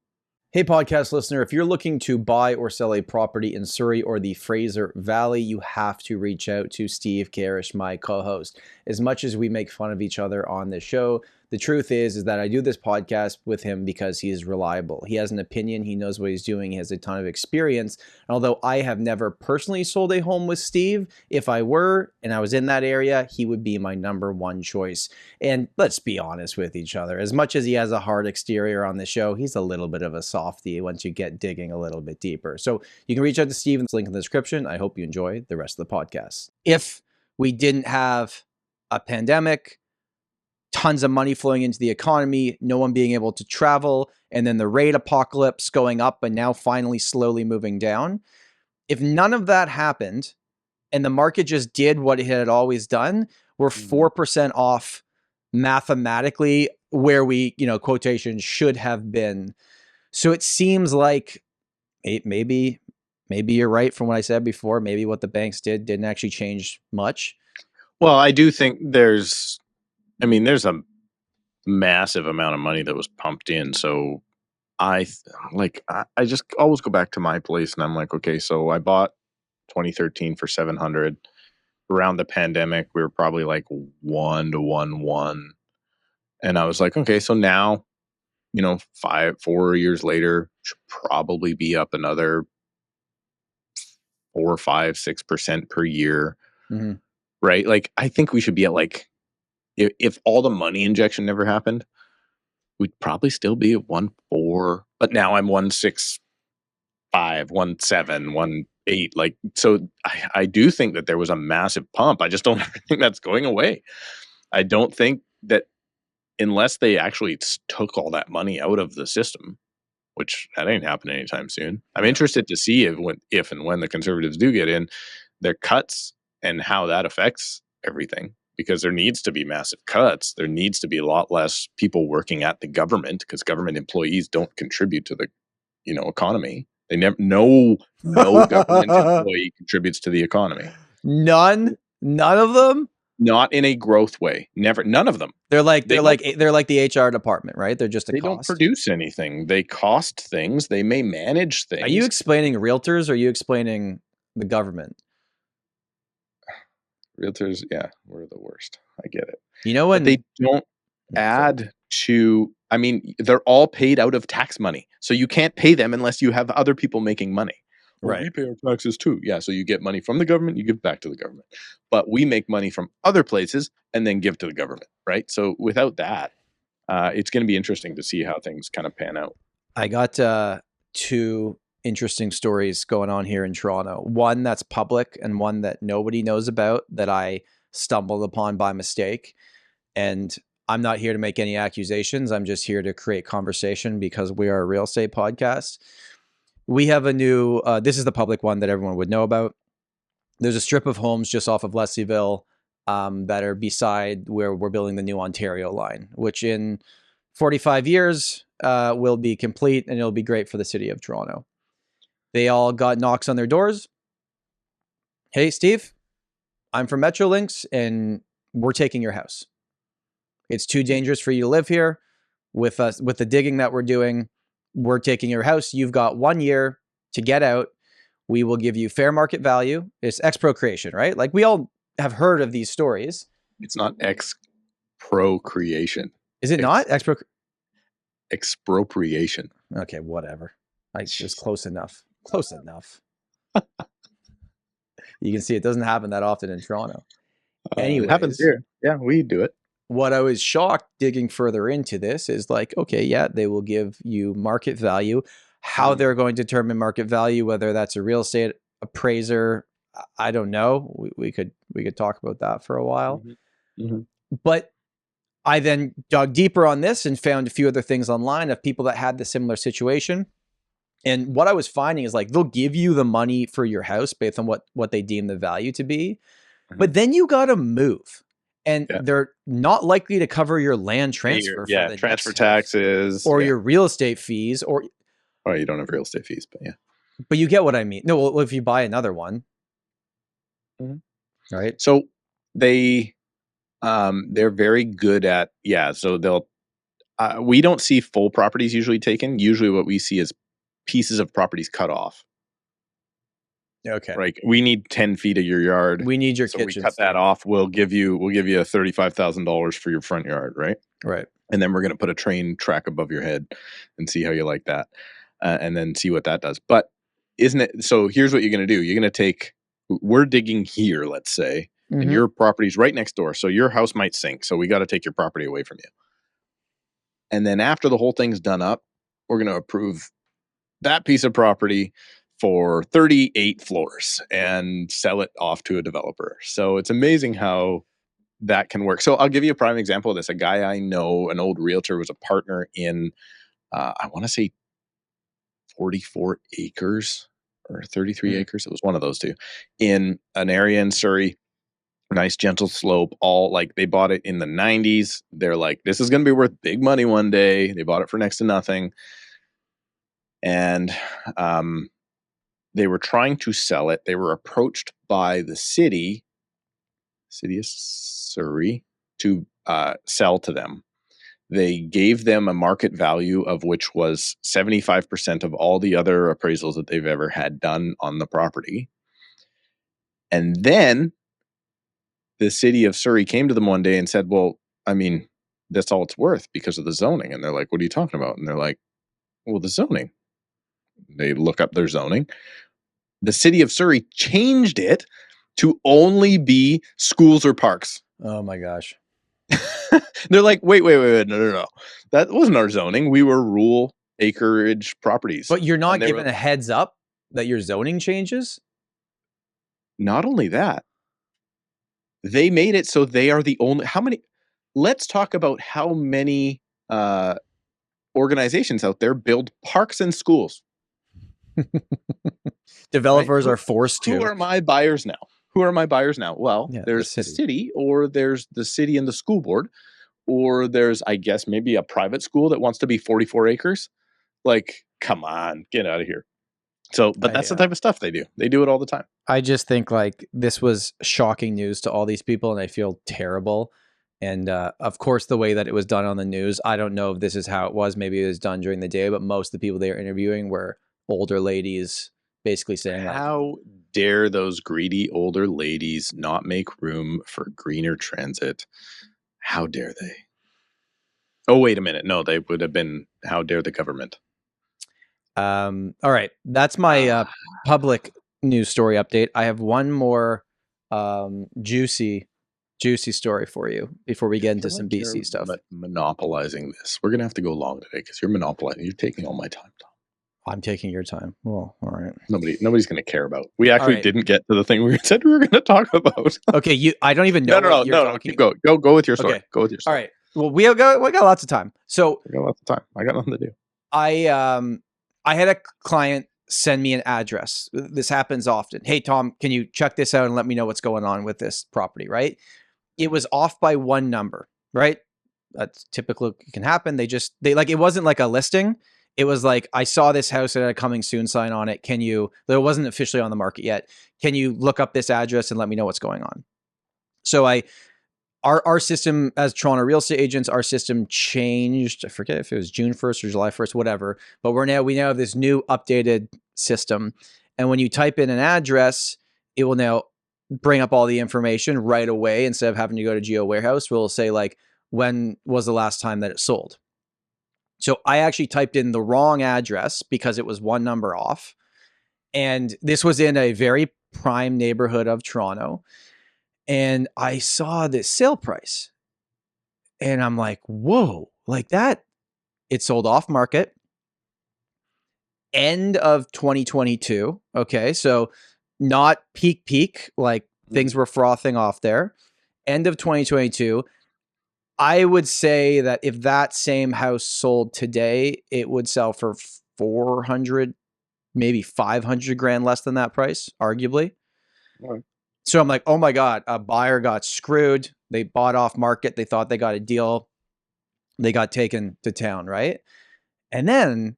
Hey, podcast listener, if you're looking to buy or sell a property in Surrey or the Fraser Valley, you have to reach out to Steve Karrasch, my co-host. As much as we make fun of each other on this show, the truth is that I do this podcast with him because he is reliable. He has an opinion. He knows what he's doing. He has a ton of experience. And although I have never personally sold a home with Steve, if I were and I was in that area, he would be my number one choice. And let's be honest with each other. As much as he has a hard exterior on the show, he's a little bit of a softie once you get digging a little bit deeper. So you can reach out to Steve. It's link in the description. I hope you enjoy the rest of the podcast. If we didn't have a pandemic, tons of money flowing into the economy, no one being able to travel, and then the rate apocalypse going up and now finally slowly moving down. If none of that happened and the market just did what it had always done, we're 4% off mathematically where we, quotation, should have been. So it seems like maybe you're right from what I said before. Maybe what the banks didn't actually change much. Well, I do think there's a massive amount of money that was pumped in. So I just always go back to my place and I'm like, okay, so I bought 2013 for 700. Around the pandemic, we were probably like 1 to 1.1. And I was like, okay, so now, 4 years later, should probably be up another 4, 5, 6% per year. Mm-hmm. Right? Like, I think we should be at like, if all the money injection never happened, we'd probably still be at 1.4. But now I'm 1.65, 1.7, 1.8. Like, so I do think that there was a massive pump. I just don't think that's going away. I don't think that unless they actually took all that money out of the system, which that ain't happening anytime soon. I'm interested to see if and when the Conservatives do get in, their cuts and how that affects everything. Because there needs to be massive cuts. There needs to be a lot less people working at the government, because government employees don't contribute to the, economy. They never no government employee contributes to the economy. None of them. Not in a growth way. Never. None of them. They're like the HR department, right? They're just a They cost. don't produce anything. They cost things. They may manage things. Are you explaining realtors or are you explaining the government? Realtors, yeah, we're the worst. I get it. You know when they don't add to, I mean, they're all paid out of tax money. So you can't pay them unless you have other people making money. Well, right. We pay our taxes too. Yeah, so you get money from the government, you give back to the government. But we make money from other places and then give to the government, right? So without that, it's going to be interesting to see how things kind of pan out. I got 2 interesting stories going on here in Toronto. One that's public and one that nobody knows about that I stumbled upon by mistake. And I'm not here to make any accusations. I'm just here to create conversation because we are a real estate podcast. We have a new, this is the public one that everyone would know about. There's a strip of homes just off of Leslieville that are beside where we're building the new Ontario line, which in 45 years will be complete and it'll be great for the city of Toronto. They all got knocks on their doors. Hey, Steve, I'm from Metrolinx and we're taking your house. It's too dangerous for you to live here. With us, with the digging that we're doing, we're taking your house. You've got 1 year to get out. We will give you fair market value. It's expropriation, right? Like we all have heard of these stories. It's not expropriation. Is it not? Expropriation. Okay, whatever. It's close enough. Close enough. You can see it doesn't happen that often in Toronto. Anyways, it happens here. Yeah, we do it. What I was shocked digging further into this is like, okay, yeah, they will give you market value. How they're going to determine market value, whether that's a real estate appraiser, I don't know. We could talk about that for a while. But I then dug deeper on this and found a few other things online of people that had the similar situation. And what I was finding is like, they'll give you the money for your house based on what they deem the value to be. But then you got to move. And they're not likely to cover your land transfer. Transfer taxes. Or your real estate fees. Or you don't have real estate fees, but yeah. But you get what I mean. No, well, if you buy another one. Right? So they're very good at, so they'll, we don't see full properties usually taken. Usually what we see is pieces of properties cut off. Okay. Like we need 10 feet of your yard. We need your so kitchen. We cut that off. We'll give you $35,000 for your front yard, right? Right. And then we're going to put a train track above your head and see how you like that. And then see what that does. But isn't it? So here's what you're going to do. You're going to we're digging here, let's say, and your property's right next door. So your house might sink. So we got to take your property away from you. And then after the whole thing's done up, we're going to approve that piece of property for 38 floors and sell it off to a developer. So it's amazing how that can work. So I'll give you a prime example of this. A guy I know, an old realtor, was a partner in, I want to say 44 acres or 33 acres. It was one of those two in an area in Surrey. Nice gentle slope. All like they bought it in the 90s. They're like, this is going to be worth big money one day. They bought it for next to nothing. And they were trying to sell it. They were approached by the city of Surrey to sell to them. They gave them a market value of which was 75% of all the other appraisals that they've ever had done on the property. And then the city of Surrey came to them one day and said, well, I mean, that's all it's worth because of the zoning. And they're like, what are you talking about? And they're like, well, the zoning. They look up their zoning. The city of Surrey changed it to only be schools or parks. Oh my gosh. They're like, wait, no. That wasn't our zoning. We were rural acreage properties. But you're not given a heads up that your zoning changes? Not only that, they made it so they are the only, how many, let's talk about how many organizations out there build parks and schools. Developers right? are forced to. Who are my buyers now? Well, Yeah, there's the city, or there's the city and the school board, or there's, I guess, maybe a private school that wants to be 44 acres. Like, come on, get out of here. So, but that's the type of stuff they do. They do it all the time. I just think like this was shocking news to all these people, and I feel terrible. And of course, the way that it was done on the news, I don't know if this is how it was. Maybe it was done during the day, but most of the people they were interviewing were older ladies, basically saying, how dare those greedy older ladies not make room for greener transit? How dare they? Oh, wait a minute. No, they would have been, how dare the government? All right. That's my public news story update. I have one more juicy story for you before we get into some BC stuff. Monopolizing this. We're going to have to go long today because you're monopolizing. You're taking all my time, Tom. I'm taking your time. Well, all right. Nobody's going to care about. We actually didn't get to the thing we said we were going to talk about. Okay, I don't even know. No. Keep going. Go with your story. Okay. Go with your story. All right. Well, we got lots of time. So we got lots of time. I got nothing to do. I had a client send me an address. This happens often. Hey, Tom, can you check this out and let me know what's going on with this property? Right. It was off by one number. Right. That's typical. It can happen. They like, it wasn't like a listing. It was like, I saw this house that had a coming soon sign on it. It wasn't officially on the market yet. Can you look up this address and let me know what's going on? So our system as Toronto real estate agents, our system changed. I forget if it was June 1st or July 1st, whatever. But we now have this new updated system. And when you type in an address, it will now bring up all the information right away instead of having to go to Geo Warehouse. We'll say like, when was the last time that it sold? So I actually typed in the wrong address because it was one number off. And this was in a very prime neighborhood of Toronto. And I saw this sale price. And I'm like, whoa, like that. It sold off market. End of 2022. Okay. So not peak, like things were frothing off there. End of 2022. I would say that if that same house sold today, it would sell for 400, maybe 500 grand less than that price, arguably. Right. So I'm like, oh my God, a buyer got screwed. They bought off market. They thought they got a deal. They got taken to town, right? And then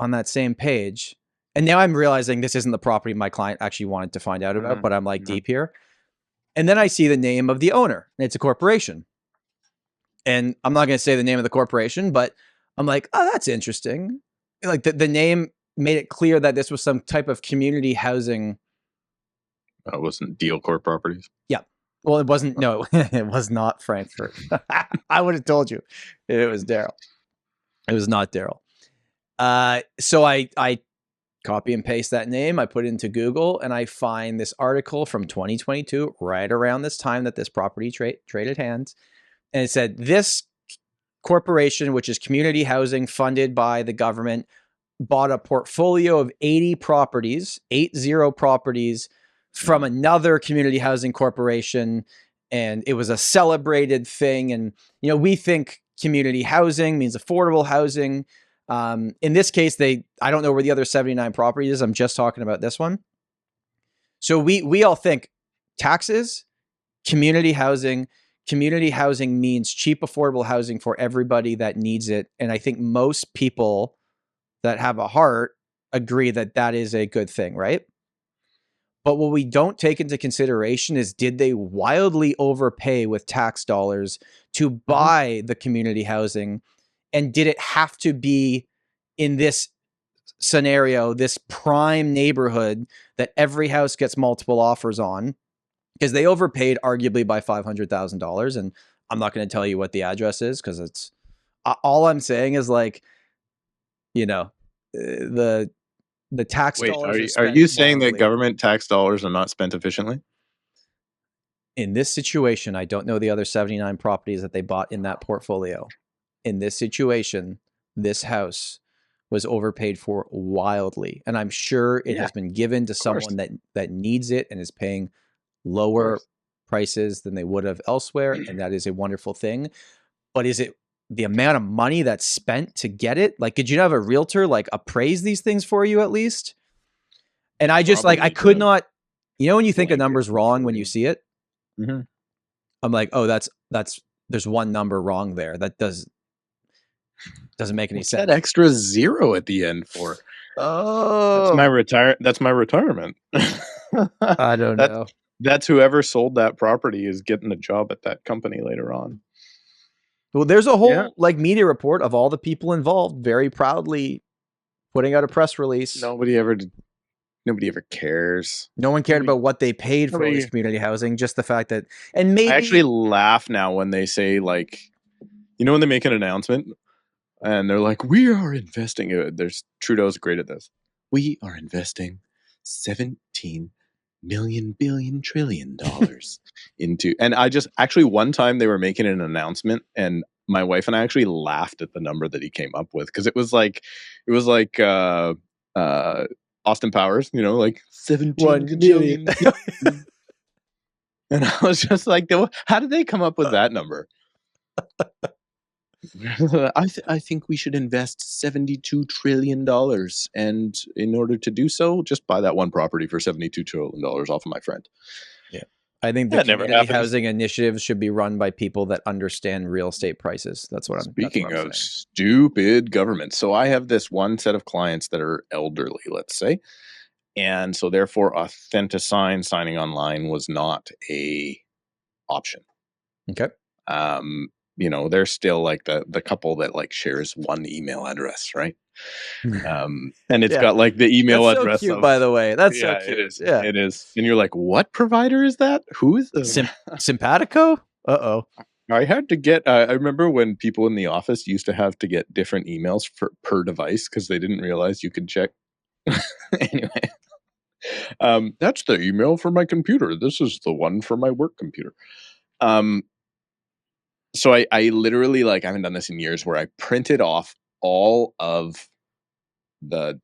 on that same page, and now I'm realizing this isn't the property my client actually wanted to find out about, but I'm like deep here. And then I see the name of the owner. It's a corporation. And I'm not going to say the name of the corporation, but I'm like, oh, that's interesting. Like the name made it clear that this was some type of community housing. It wasn't Deal Corp Properties. Yeah. Well, it wasn't. No, it was not Frankfurt. I would have told you it was Daryl. It was not Daryl. So I copy and paste that name. I put it into Google and I find this article from 2022, right around this time that this property traded hands. And it said, this corporation, which is community housing funded by the government, bought a portfolio of 80 properties from another community housing corporation. And it was a celebrated thing. And, we think community housing means affordable housing. In this case, I don't know where the other 79 properties is. I'm just talking about this one. So we all think taxes, community housing. Community housing means cheap, affordable housing for everybody that needs it. And I think most people that have a heart agree that that is a good thing, right? But what we don't take into consideration is, did they wildly overpay with tax dollars to buy the community housing? And did it have to be in this scenario, this prime neighborhood that every house gets multiple offers on? Because they overpaid arguably by $500,000. And I'm not going to tell you what the address is because it's all I'm saying is like, the tax dollars. Are you saying that government tax dollars are not spent efficiently? In this situation, I don't know the other 79 properties that they bought in that portfolio. In this situation, this house was overpaid for wildly. And I'm sure it has been given to someone that needs it and is paying lower prices than they would have elsewhere. And that is a wonderful thing. but is it the amount of money that's spent to get it? Like, could you have a realtor like appraise these things for you at least? And I just like, I could not, when you think a number's wrong when you see it, I'm like, oh, there's one number wrong there. That doesn't make any sense. That extra zero at the end for? Oh, That's my retirement. I don't know. That's whoever sold that property is getting a job at that company later on. Well, there's a whole like media report of all the people involved very proudly putting out a press release. Nobody ever cares. No one cared about what they paid for all this community housing, just the fact that, and maybe I actually laugh now when they say, like, when they make an announcement and they're like, we are investing. Trudeau's great at this. We are investing $17 million billion trillion into, and I just actually one time they were making an announcement and my wife and I actually laughed at the number that he came up with because it was like Austin Powers, like 17 billion. And I was just like, how did they come up with that number? I think we should invest $72 trillion. And in order to do so, just buy that one property for $72 trillion off of my friend. Yeah. I think the community housing initiatives should be run by people that understand real estate prices. That's what I'm Speaking of stupid government. So I have this one set of clients that are elderly, let's say. And so therefore signing online was not a option. Okay. They're still like the couple that like shares one email address, right? And it's got like the email address. So cute, by the way. That's so cute. It is. Yeah, it is. And you're like, what provider is that? Who is this? Simpatico? Uh-oh. I had to get. I remember when people in the office used to have to get different emails per device because they didn't realize you could check. Anyway, that's the email for my computer. This is the one for my work computer. So I literally, like, I haven't done this in years, where I printed off all of the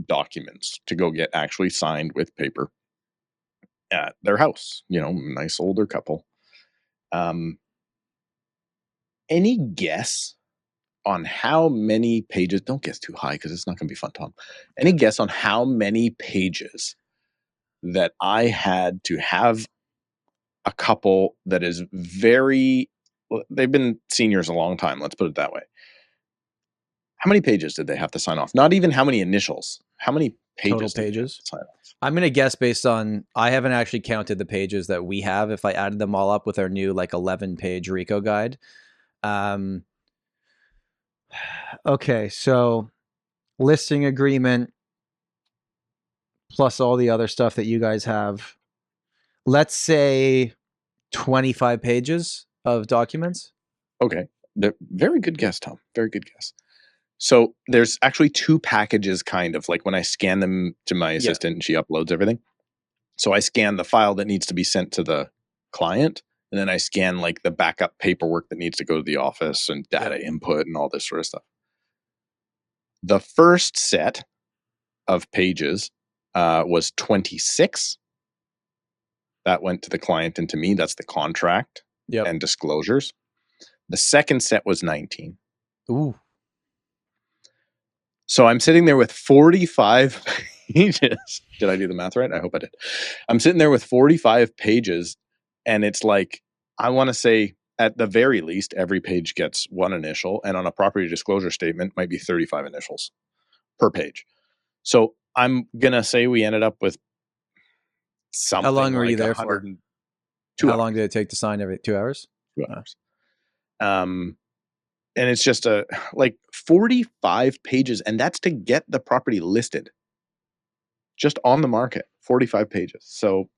documents to go get actually signed with paper at their house. Nice older couple. Any guess on how many pages? Don't guess too high because it's not going to be fun, Tom. Any guess on how many pages that I had to have a couple that is they've been seniors a long time. Let's put it that way. How many pages did they have to sign off? Not even how many initials. How many pages? Total pages? Sign off? I'm going to guess based on, I haven't actually counted the pages that we have. If I added them all up with our new 11-page RICO guide. Okay, so listing agreement plus all the other stuff that you guys have. Let's say 25 pages of documents. Okay. Very good guess, Tom. Very good guess. So there's actually two packages, kind of like when I scan them to my assistant and she uploads everything. So I scan the file that needs to be sent to the client, and then I scan like the backup paperwork that needs to go to the office and data input and all this sort of stuff. The first set of pages was 26. That went to the client and to me. That's the contract and disclosures. The second set was 19. Ooh. So I'm sitting there with 45 pages. Did I do the math right? I hope I did. I'm sitting there with 45 pages, and it's like, I want to say at the very least, every page gets one initial, and on a property disclosure statement might be 35 initials per page. So I'm going to say we ended up with something. How long were like you there for? 2 How hours. long did it take to sign 2 hours? 2 hours. And it's just 45 pages, and that's to get the property listed just on the market. 45 pages. So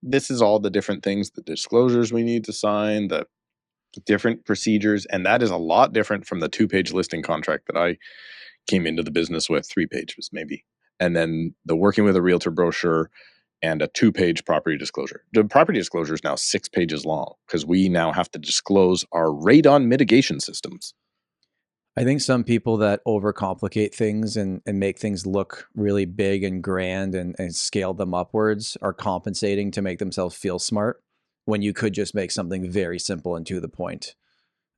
this is all the different things, the disclosures we need to sign, the different procedures, and that is a lot different from the 2-page listing contract that I came into the business with, 3 pages maybe, and then the working with a realtor brochure and a 2-page property disclosure. The property disclosure is now 6 pages long because we now have to disclose our radon mitigation systems. I think some people that overcomplicate things and make things look really big and grand and scale them upwards are compensating to make themselves feel smart when you could just make something very simple and to the point.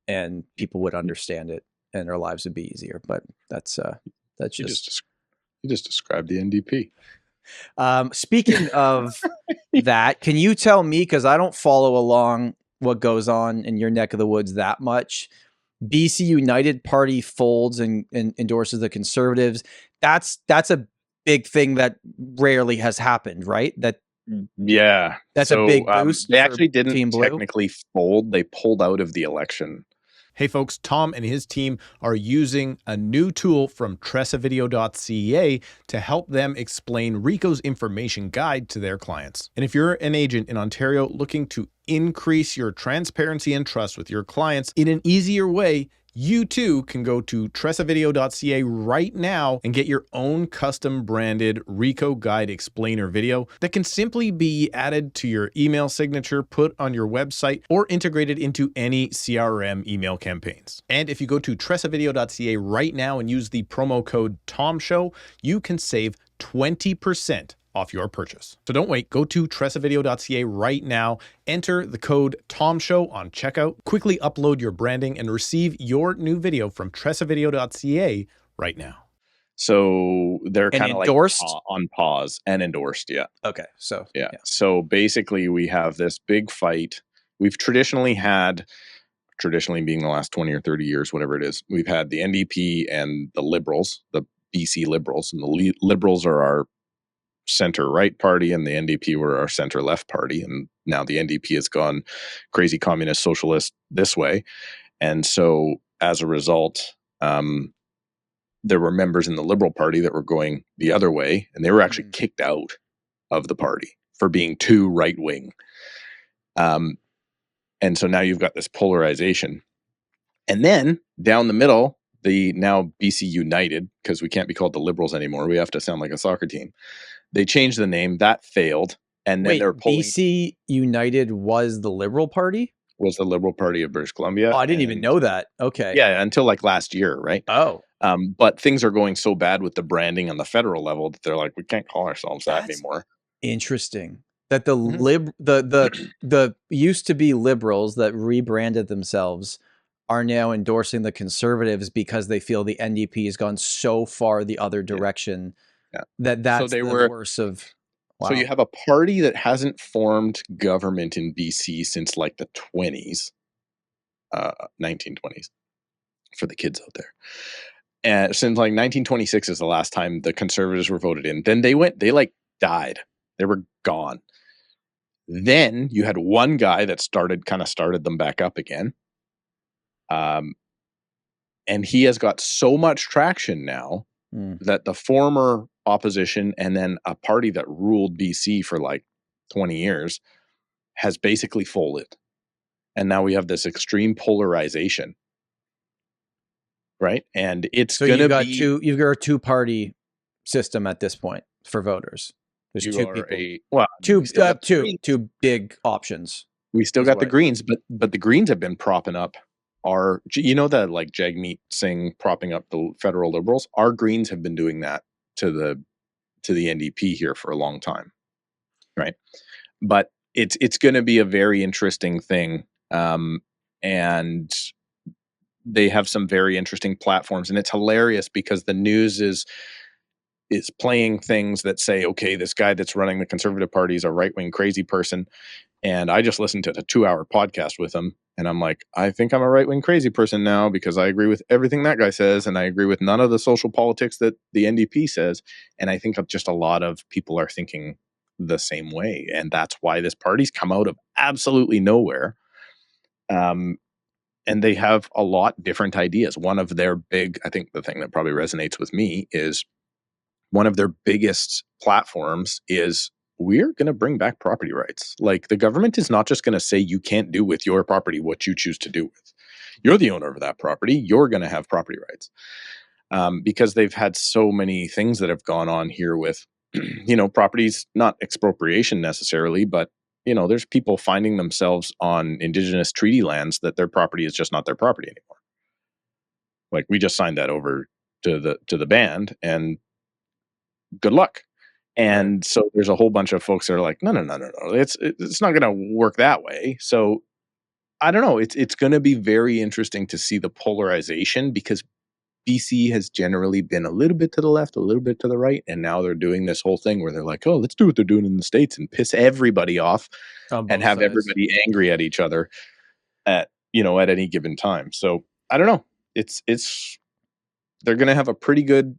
and people would understand it and their lives would be easier. But that's You just just described the NDP. speaking of that, can you tell me, because I don't follow along what goes on in your neck of the woods that much, BC United Party folds and endorses the Conservatives. That's a big thing that rarely has happened, right? Yeah. That's a big boost. They actually didn't Team Blue. technically fold. They pulled out of the election. Hey folks, Tom and his team are using a new tool from TRESAvideo.ca to help them explain RICO's information guide to their clients. And if you're an agent in Ontario looking to increase your transparency and trust with your clients in an easier way, you too can go to TRESAvideo.ca right now and get your own custom branded RICO Guide Explainer video that can simply be added to your email signature, put on your website, or integrated into any CRM email campaigns. And if you go to TRESAvideo.ca right now and use the promo code TOMSHOW, you can save 20% off your purchase. So don't wait, go to TRESAvideo.ca right now, enter the code TOMSHOW on checkout, quickly upload your branding, and receive your new video from TRESAvideo.ca right now. So they're kind of like on pause and endorsed, yeah. Okay, so yeah. So basically we have this big fight. We've traditionally being the last 20 or 30 years, whatever it is, we've had the NDP and the Liberals, the BC Liberals, and the Liberals are our center-right party, and the NDP were our center-left party, and now the NDP has gone crazy communist socialist this way. And so as a result, there were members in the Liberal Party that were going the other way, and they were actually kicked out of the party for being too right-wing. And so now you've got this polarization. And then down the middle, the now BC United, because we can't be called the Liberals anymore, we have to sound like a soccer team. They changed the name. That failed. And then they're pulling. BC United was the Liberal Party? Was the Liberal Party of British Columbia. Oh, I didn't even know that. Okay. Yeah, until like last year, right? Oh. But things are going so bad with the branding on the federal level that they're like, we can't call ourselves that anymore. Interesting. That the used to be Liberals that rebranded themselves are now endorsing the Conservatives because they feel the NDP has gone so far the other direction. Yeah. That's the worst of. Wow. So you have a party that hasn't formed government in BC since like the 1920s, for the kids out there. And since like 1926 is the last time the Conservatives were voted in. Then they died. They were gone. Then you had one guy that started them back up again. And he has got so much traction now that the former opposition and then a party that ruled BC for like 20 years has basically folded. And now we have this extreme polarization. Right? And it's so you've got a two-party system at this point for voters. There's two big options. We still got the Greens, but the Greens have been propping up that like Jagmeet Singh propping up the federal Liberals. Our Greens have been doing that to the NDP here for a long time, right? But it's going to be a very interesting thing, and they have some very interesting platforms, and it's hilarious because the news is playing things that say, okay, this guy that's running the Conservative Party is a right-wing crazy person. And I just listened to a 2-hour podcast with him, and I'm like, I think I'm a right-wing crazy person now because I agree with everything that guy says, and I agree with none of the social politics that the NDP says. And I think just a lot of people are thinking the same way, and that's why this party's come out of absolutely nowhere. And they have a lot different ideas. One of their I think the thing that probably resonates with me is one of their biggest platforms is we're going to bring back property rights. Like the government is not just going to say you can't do with your property what you choose to do with. You're the owner of that property. You're going to have property rights. Because they've had so many things that have gone on here with, properties, not expropriation necessarily, but there's people finding themselves on Indigenous treaty lands that their property is just not their property anymore. Like we just signed that over to the band, and good luck. And so there's a whole bunch of folks that are like, no. It's not going to work that way. So I don't know. It's going to be very interesting to see the polarization, because BC has generally been a little bit to the left, a little bit to the right, and now they're doing this whole thing where they're like, "Oh, let's do what they're doing in the States and piss everybody off On and both have sides. everybody angry at each other at any given time." So I don't know. It's they're gonna have a pretty good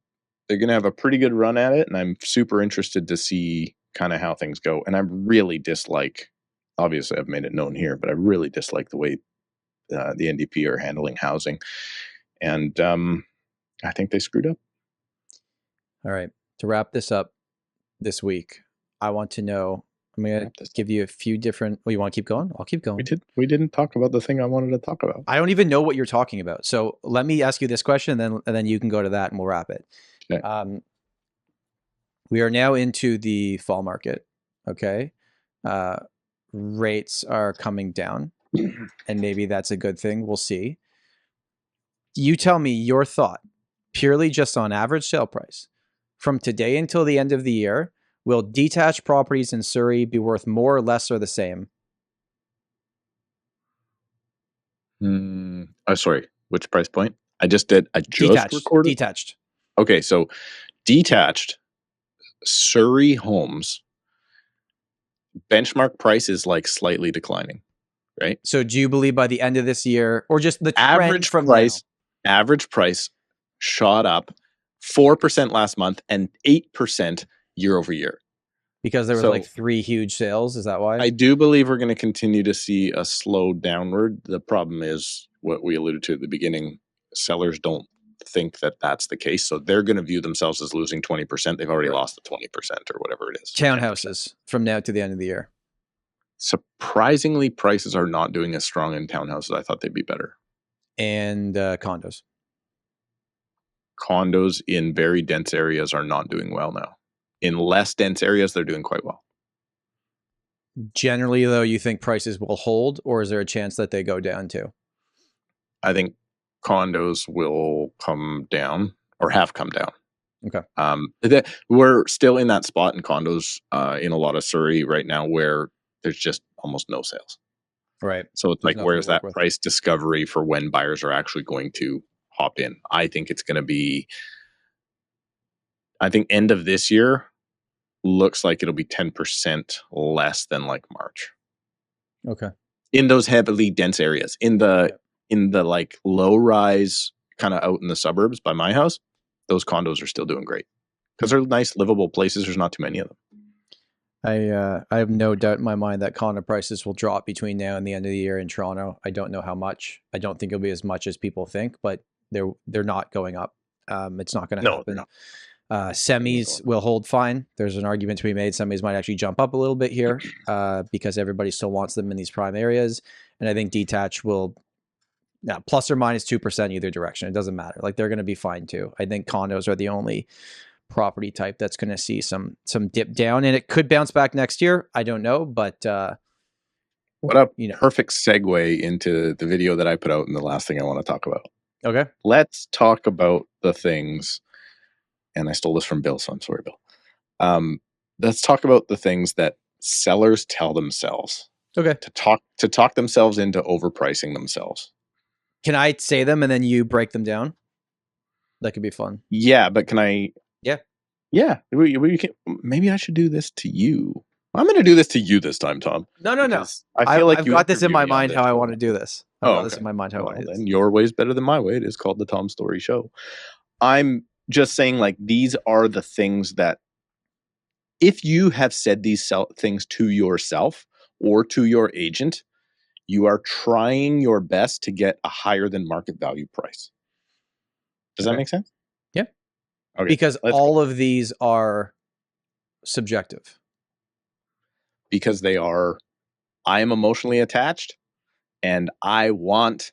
run at it, and I'm super interested to see kind of how things go. And I really dislike, obviously I've made it known here, but I really dislike the way the NDP are handling housing, and I think they screwed up. All right. To wrap this up this week, I want to know, I'm going to give you a few different, you want to keep going? I'll keep going. We didn't talk about the thing I wanted to talk about. I don't even know what you're talking about. So let me ask you this question, and then you can go to that and we'll wrap it. Okay. We are now into the fall market. Okay. Rates are coming down, and maybe that's a good thing. We'll see. You tell me your thought, purely just on average sale price. From today until the end of the year, will detached properties in Surrey be worth more or less or the same? Sorry, which price point? I just recorded. Detached. Okay, so detached Surrey homes benchmark price is like slightly declining, right? So do you believe by the end of this year, or just the trend average from price? now? Average price shot up 4% last month and 8% year over year. Because there was like 3 huge sales. Is that why? I do believe we're going to continue to see a slow downward. The problem is what we alluded to at the beginning. Sellers don't think that that's the case. So they're going to view themselves as losing 20%. They've already lost the 20% or whatever it is. Townhouses from now to the end of the year. Surprisingly, prices are not doing as strong in townhouses. I thought they'd be better. And condos. Condos in very dense areas are not doing well now. In less dense areas, they're doing quite well. Generally, though, you think prices will hold, or is there a chance that they go down too? I think condos will come down or have come down. Okay. We're still in that spot in condos in a lot of Surrey right now where there's just almost no sales. Right. So it's like, where's that price discovery for when buyers are actually going to hop in? I think it's going to be, end of this year looks like it'll be 10% less than like March. Okay. In those heavily dense areas, in the like low rise kind of out in the suburbs by my house, those condos are still doing great because they're nice, livable places. There's not too many of them. I have no doubt in my mind that condo prices will drop between now and the end of the year in Toronto. I don't know how much. I don't think it'll be as much as people think, but they're not going up. It's not going to happen. No. Semis will hold fine. There's an argument to be made. Semis might actually jump up a little bit here because everybody still wants them in these prime areas. And I think detached will plus or minus 2% either direction. It doesn't matter. Like they're going to be fine too. I think condos are the only property type that's going to see some dip down, and it could bounce back next year. I don't know, but what a perfect segue into the video that I put out and the last thing I want to talk about. Okay. Let's talk about the things. And I stole this from Bill, so I'm sorry, Bill. Let's talk about the things that sellers tell themselves. Okay. To talk themselves into overpricing themselves. Can I say them and then you break them down? That could be fun. Yeah, but can I? Yeah. Yeah. We can, maybe I should do this to you. I'm going to do this to you this time, Tom. No. I feel like I've got this in my mind how I want to do this. This in my mind how I want to do this. Then your way's better than my way. It is called the Tom Storey Show. I'm just saying, like, these are the things that if you have said these things to yourself or to your agent, you are trying your best to get a higher than market value price. Does that make sense? Yeah. Okay. Because all of these are subjective. Because they are, I am emotionally attached and I want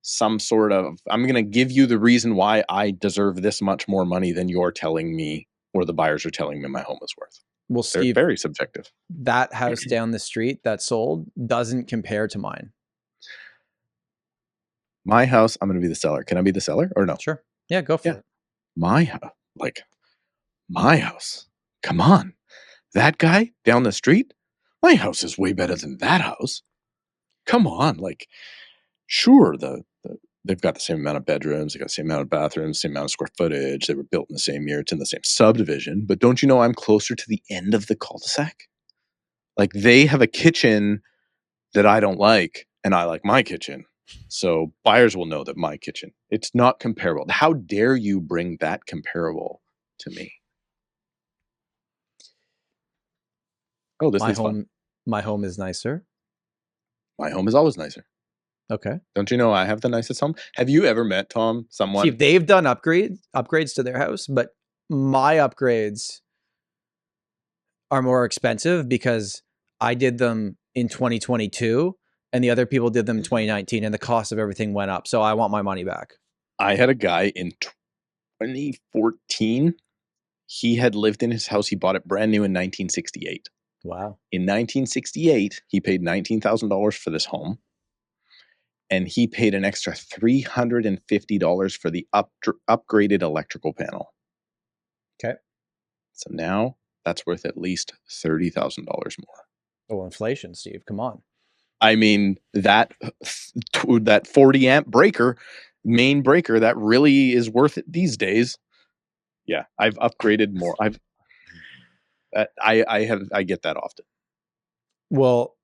some sort of, I'm going to give you the reason why I deserve this much more money than you're telling me or the buyers are telling me my home is worth. Well, Steve, they're very subjective. That house down the street that sold doesn't compare to mine. My house, I'm going to be the seller. Can I be the seller or no? Sure. Yeah, go for it. My house. Come on. That guy down the street, my house is way better than that house. come on, like, sure, they've got the same amount of bedrooms, they got the same amount of bathrooms, same amount of square footage, they were built in the same year, it's in the same subdivision, but don't you know I'm closer to the end of the cul-de-sac? Like, they have a kitchen that I don't like, and I like my kitchen. So buyers will know that my kitchen, it's not comparable. How dare you bring that comparable to me? Oh, this is fun. My home is nicer. My home is always nicer. Okay. Don't you know I have the nicest home? Have you ever met, Tom, someone? See, they've done upgrades to their house, but my upgrades are more expensive because I did them in 2022 and the other people did them in 2019 and the cost of everything went up. So I want my money back. I had a guy in 2014. He had lived in his house. He bought it brand new in 1968. Wow. In 1968, he paid $19,000 for this home. And he paid an extra $350 for the upgraded electrical panel. Okay. So now that's worth at least $30,000 more. Oh, inflation, Steve. Come on. I mean, that 40 amp breaker, main breaker, that really is worth it these days. Yeah, I've upgraded more. I get that often. Well,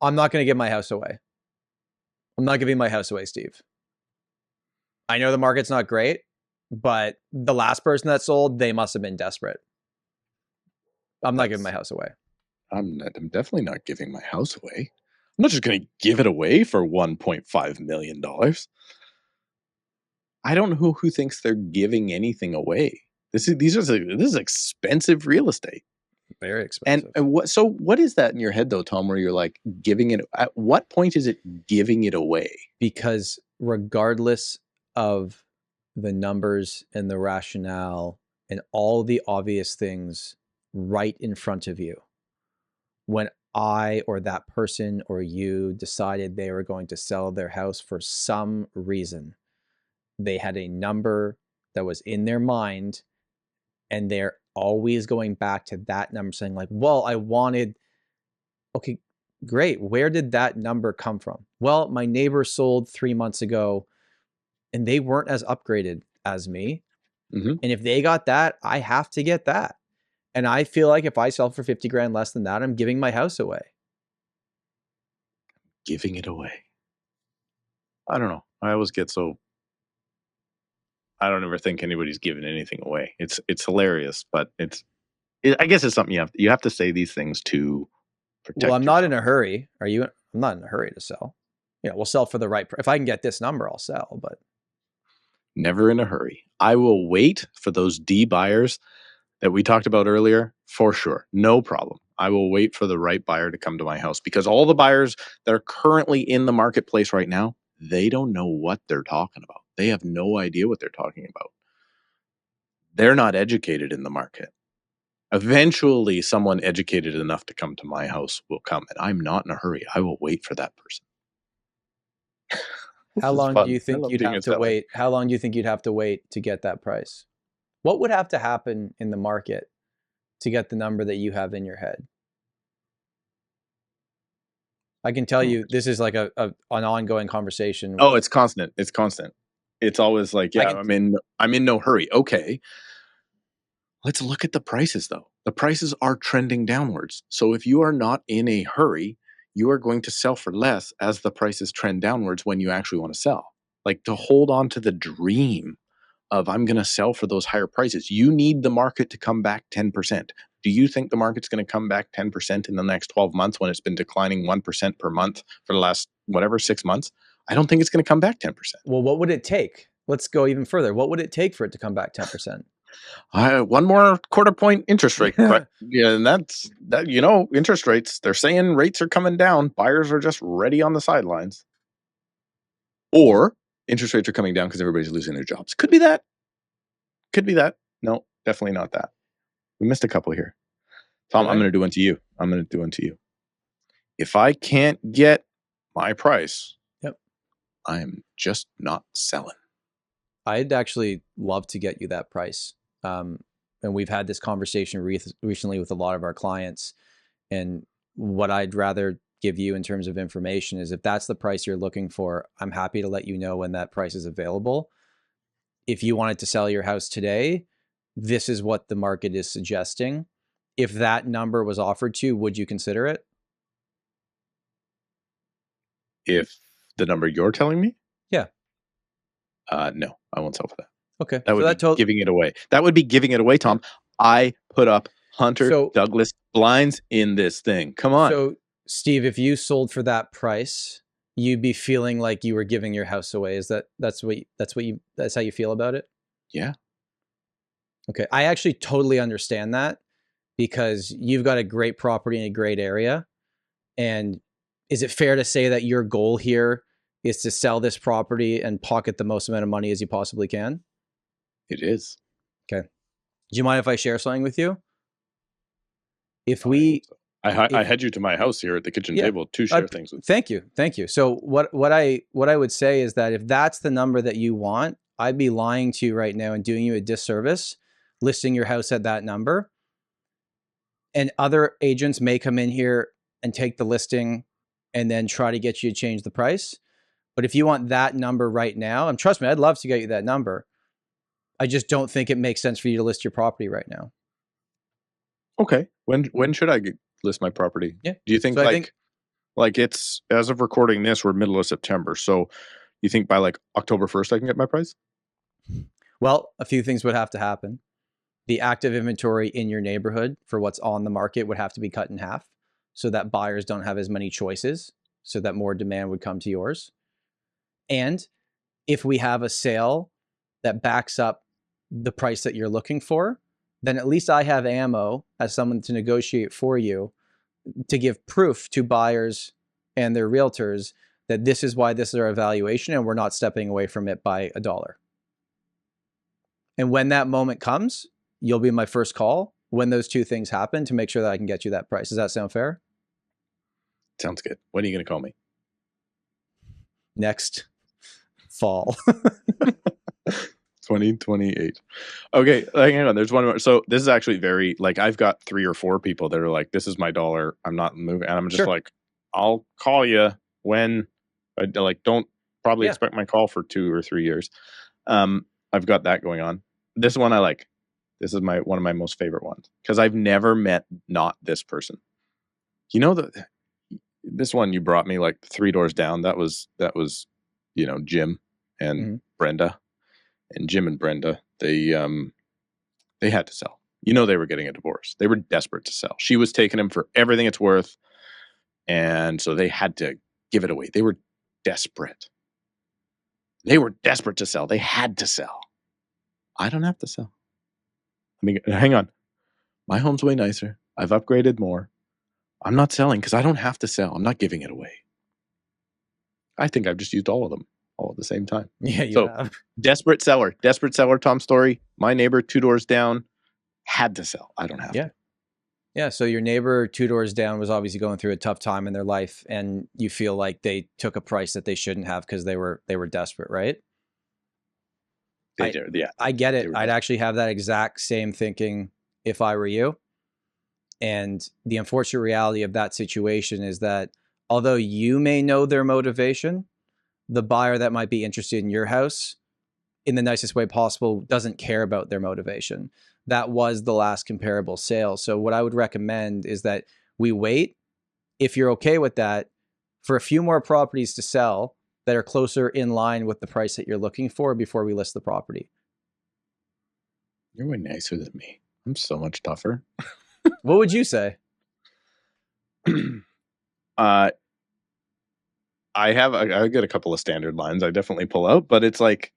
I'm not going to give my house away. I'm not giving my house away, Steve. I know the market's not great, but the last person that sold, they must have been desperate. I'm not giving my house away. I'm definitely not giving my house away. I'm not just going to give it away for $1.5 million. I don't know who thinks they're giving anything away. This is expensive real estate. Very expensive. And what is that in your head though, Tom, where you're like giving it? At what point is it giving it away? Because regardless of the numbers and the rationale and all the obvious things right in front of you, when I or that person or you decided they were going to sell their house for some reason, they had a number that was in their mind and they're always going back to that number saying like, well, I wanted, okay, great. Where did that number come from? Well, my neighbor sold 3 months ago and they weren't as upgraded as me. Mm-hmm. And if they got that, I have to get that. And I feel like if I sell for 50 grand less than that, I'm giving my house away. Giving it away. I don't know. I always get so, I don't ever think anybody's giving anything away. It's hilarious, but I guess it's something you have to say these things to protect. Well, I'm not in a hurry. Are you? I'm not in a hurry to sell. Yeah, we'll sell for the right price. If I can get this number, I'll sell, but never in a hurry. I will wait for those D buyers that we talked about earlier, for sure. No problem. I will wait for the right buyer to come to my house because all the buyers that are currently in the marketplace right now, they don't know what they're talking about. They have no idea what they're talking about. They're not educated in the market. Eventually, someone educated enough to come to my house will come, and I'm not in a hurry. I will wait for that person. How long do you think you'd have to wait? How long do you think you'd have to wait to get that price? What would have to happen in the market to get the number that you have in your head? I can tell you this is like an ongoing conversation. Oh, it's constant. It's constant. It's always like, yeah, I'm in no hurry. Okay. Let's look at the prices though. The prices are trending downwards. So if you are not in a hurry, you are going to sell for less as the prices trend downwards when you actually want to sell. Like to hold on to the dream of I'm going to sell for those higher prices. You need the market to come back 10%. Do you think the market's going to come back 10% in the next 12 months when it's been declining 1% per month for the last, 6 months? I don't think it's going to come back 10%. Well, what would it take? Let's go even further. What would it take for it to come back 10%? One more quarter point interest rate cut. Yeah, and that's interest rates. They're saying rates are coming down. Buyers are just ready on the sidelines. Or interest rates are coming down because everybody's losing their jobs. Could be that. No, definitely not that. We missed a couple here. Tom, I'm going to do one to you. If I can't get my price, I am just not selling. I'd actually love to get you that price. And we've had this conversation recently with a lot of our clients. And what I'd rather give you in terms of information is if that's the price you're looking for, I'm happy to let you know when that price is available. If you wanted to sell your house today, this is what the market is suggesting. If that number was offered to you, would you consider it? If the number you're telling me? Yeah. No, I won't sell for that. Okay. That would be giving it away. That would be giving it away, Tom. I put up Hunter Douglas blinds in this thing. Come on. So, Steve, if you sold for that price, you'd be feeling like you were giving your house away. Is that's how you feel about it? Yeah. Okay. I actually totally understand that because you've got a great property in a great area. And is it fair to say that your goal here is to sell this property and pocket the most amount of money as you possibly can? It is. Okay. Do you mind if I share something with you? I had you to my house here at the kitchen table to share things with. Thank you. So what I would say is that if that's the number that you want, I'd be lying to you right now and doing you a disservice, listing your house at that number. And other agents may come in here and take the listing and then try to get you to change the price. But if you want that number right now, and trust me, I'd love to get you that number. I just don't think it makes sense for you to list your property right now. Okay. When should I list my property? Yeah. Do you think like it's, as of recording this, we're middle of September. So you think by like October 1st I can get my price? Well, a few things would have to happen. The active inventory in your neighborhood for what's on the market would have to be cut in half so that buyers don't have as many choices, so that more demand would come to yours. And if we have a sale that backs up the price that you're looking for, then at least I have ammo as someone to negotiate for you to give proof to buyers and their realtors that this is why this is our evaluation and we're not stepping away from it by $1. And when that moment comes, you'll be my first call when those two things happen to make sure that I can get you that price. Does that sound fair? Sounds good. When are you going to call me? Next fall. 2028. Okay, hang on. There's one more. So this is actually very, like, I've got 3 or 4 people that are like, this is my dollar. I'm not moving. And I'm just like, I'll call you when, like, don't probably expect my call for 2 or 3 years. I've got that going on. This one I like. This is one of my most favorite ones because I've never met not this person. You know, this one you brought me like 3 doors down. That was, you know, Jim and Brenda. And Jim and Brenda, they had to sell. You know, they were getting a divorce. They were desperate to sell. She was taking him for everything it's worth. And so they had to give it away. They were desperate. They were desperate to sell. They had to sell. I don't have to sell. I mean, hang on. My home's way nicer. I've upgraded more. I'm not selling because I don't have to sell. I'm not giving it away. I think I've just used all of them all at the same time. Yeah, you have. Desperate seller, Tom Storey. My neighbor 2 doors down had to sell. I don't have to. Yeah. So your neighbor 2 doors down was obviously going through a tough time in their life, and you feel like they took a price that they shouldn't have because they were desperate, right? They did, yeah. I get it. I'd actually have that exact same thinking if I were you. And the unfortunate reality of that situation is that although you may know their motivation, the buyer that might be interested in your house in the nicest way possible doesn't care about their motivation. That was the last comparable sale. So what I would recommend is that we wait, if you're okay with that, for a few more properties to sell that are closer in line with the price that you're looking for before we list the property. You're way nicer than me. I'm so much tougher. What would you say? I get a couple of standard lines I definitely pull out, but it's like,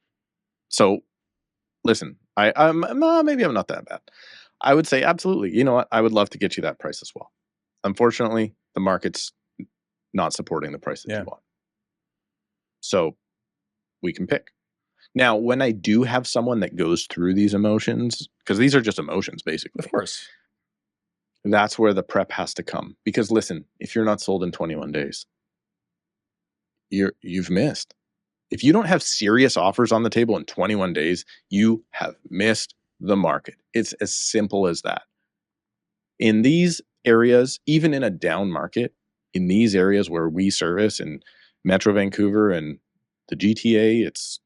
so listen, maybe I'm not that bad. I would say absolutely. You know what? I would love to get you that price as well. Unfortunately, the market's not supporting the price that you want. So we can pick. Now, when I do have someone that goes through these emotions, because these are just emotions, basically. Of course. That's where the prep has to come. Because listen, if you're not sold in 21 days, you've missed. If you don't have serious offers on the table in 21 days, you have missed the market. It's as simple as that. In these areas, even in a down market, in these areas where we service in Metro Vancouver and the GTA, it's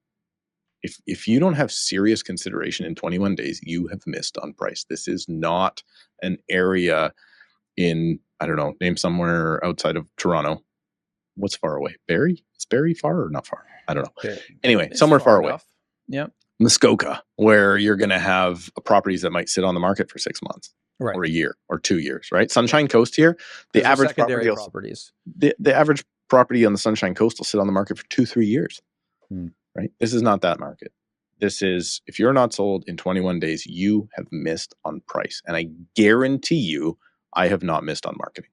if you don't have serious consideration in 21 days, you have missed on price. This is not an area in, I don't know, name somewhere outside of Toronto. What's far away? Barrie? Is Barrie far or not far? I don't know. Anyway, It's somewhere far away. enough. Yep. Muskoka, where you're going to have properties that might sit on the market for 6 months, right, or a year or 2 years, right? Sunshine Coast here, the Those are average secondary property, properties. the average property on the Sunshine Coast will sit on the market for 2-3 years, right? This is not that market. This is, if you're not sold in 21 days, you have missed on price. And I guarantee you, I have not missed on marketing.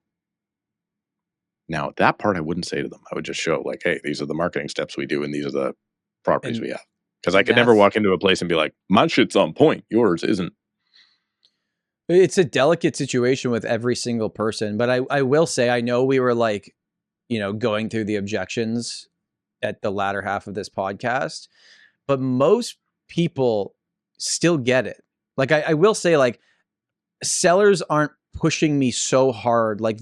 Now, that part I wouldn't say to them. I would just show like, hey, these are the marketing steps we do, and these are the properties we have. Because I could never walk into a place and be like, my shit's on point, yours isn't. It's a delicate situation with every single person. But I will say, I know we were like, going through the objections at the latter half of this podcast, but most people still get it. Like, I will say, like, sellers aren't pushing me so hard. Like,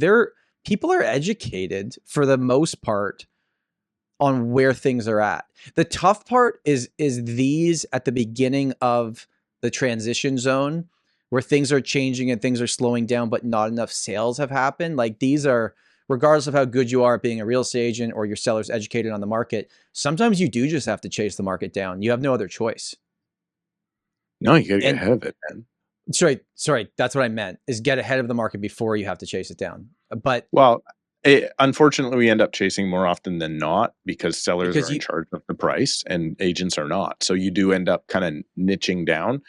people are educated for the most part on where things are at. The tough part is these at the beginning of the transition zone where things are changing and things are slowing down, but not enough sales have happened. Like, these are, regardless of how good you are at being a real estate agent or your seller's educated on the market, sometimes you do just have to chase the market down. You have no other choice. No, you got to get ahead of it, man. Sorry. That's what I meant, is get ahead of the market before you have to chase it down. But unfortunately, we end up chasing more often than not because sellers are in charge of the price and agents are not. So you do end up kind of niching down,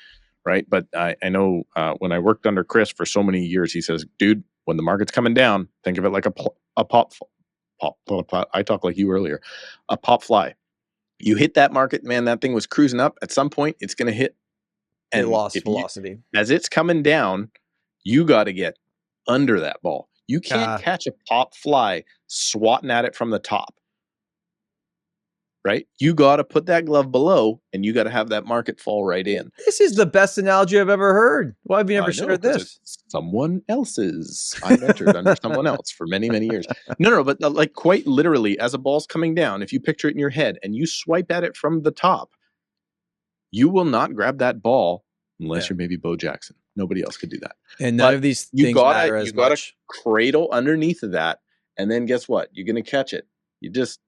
right? But I know when I worked under Chris for so many years, he says, dude, when the market's coming down, think of it like a pop. I talked like you earlier, a pop fly. You hit that market, man, that thing was cruising up. At some point, it's going to hit. And it lost velocity. As it's coming down, you got to get under that ball. You can't catch a pop fly swatting at it from the top, right? You got to put that glove below, and you got to have that market fall right in. This is the best analogy I've ever heard. Why have you never shared this? Someone else's. I mentored under someone else for many, many years. No, but like quite literally, as a ball's coming down, if you picture it in your head and you swipe at it from the top, you will not grab that ball unless you're maybe Bo Jackson. Nobody else could do that. And none of these things matter as much. You got to cradle underneath of that, and then guess what? You're going to catch it. You're just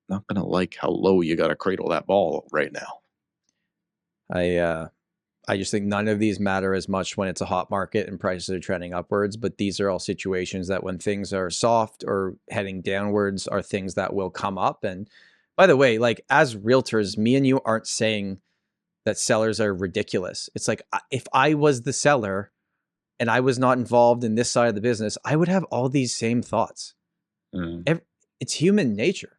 not going to like how low you got to cradle that ball right now. I just think none of these matter as much when it's a hot market and prices are trending upwards, but these are all situations that when things are soft or heading downwards are things that will come up. And by the way, like, as realtors, me and you aren't saying that sellers are ridiculous. It's like, if I was the seller and I was not involved in this side of the business, I would have all these same thoughts. It's human nature.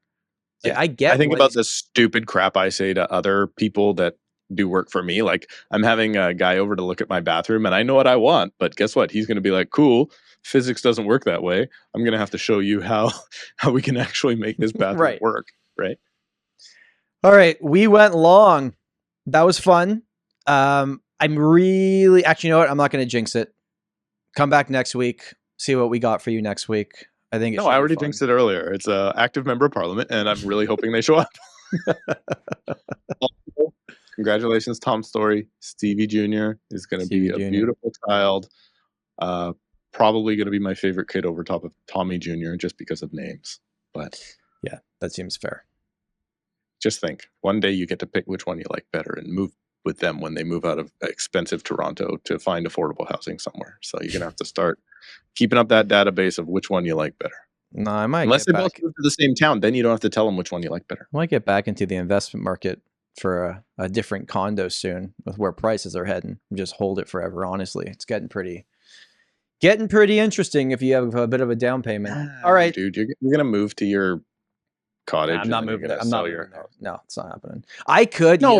Like, I think about the stupid crap I say to other people that do work for me. Like, I'm having a guy over to look at my bathroom and I know what I want, but guess what? He's going to be like, cool, physics doesn't work that way. I'm going to have to show you how we can actually make this bathroom work. Right. All right. We went long. That was fun. I'm really, actually, you know what? I'm not going to jinx it. Come back next week. See what we got for you next week. I think. I already jinxed it earlier. It's an active member of parliament, and I'm really hoping they show up. Congratulations, Tom Storey. Stevie Jr. is going to be a beautiful child. Probably going to be my favorite kid over top of Tommy Jr. just because of names. But yeah, that seems fair. Just think, one day you get to pick which one you like better and move with them when they move out of expensive Toronto to find affordable housing somewhere. So you're going to have to start keeping up that database of which one you like better. No, I might. Unless they both move to the same town, then you don't have to tell them which one you like better. I might get back into the investment market for a different condo soon with where prices are heading. Just hold it forever, honestly. It's getting pretty interesting if you have a bit of a down payment. All right. Dude, you're going to move to your cottage. I'm not moving. I'm not moving there. No, it's not happening. I could. No,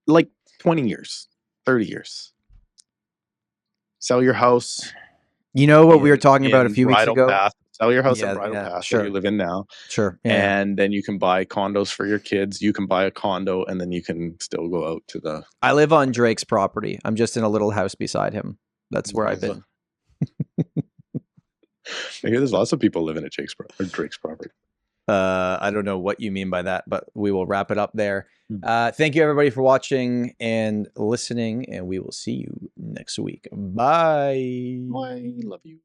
like 20 years, 30 years. Sell your house. You know what we were talking about a few weeks ago? Path. Sell your house in Bridle Path that you live in now. Sure. Yeah. And then you can buy condos for your kids. You can buy a condo and then you can still go out to the... I live on Drake's property. I'm just in a little house beside him. That's where I've been. I hear there's lots of people living at Drake's property. I don't know what you mean by that, but we will wrap it up there. Thank you everybody for watching and listening, and we will see you next week. Bye. Bye. Love you.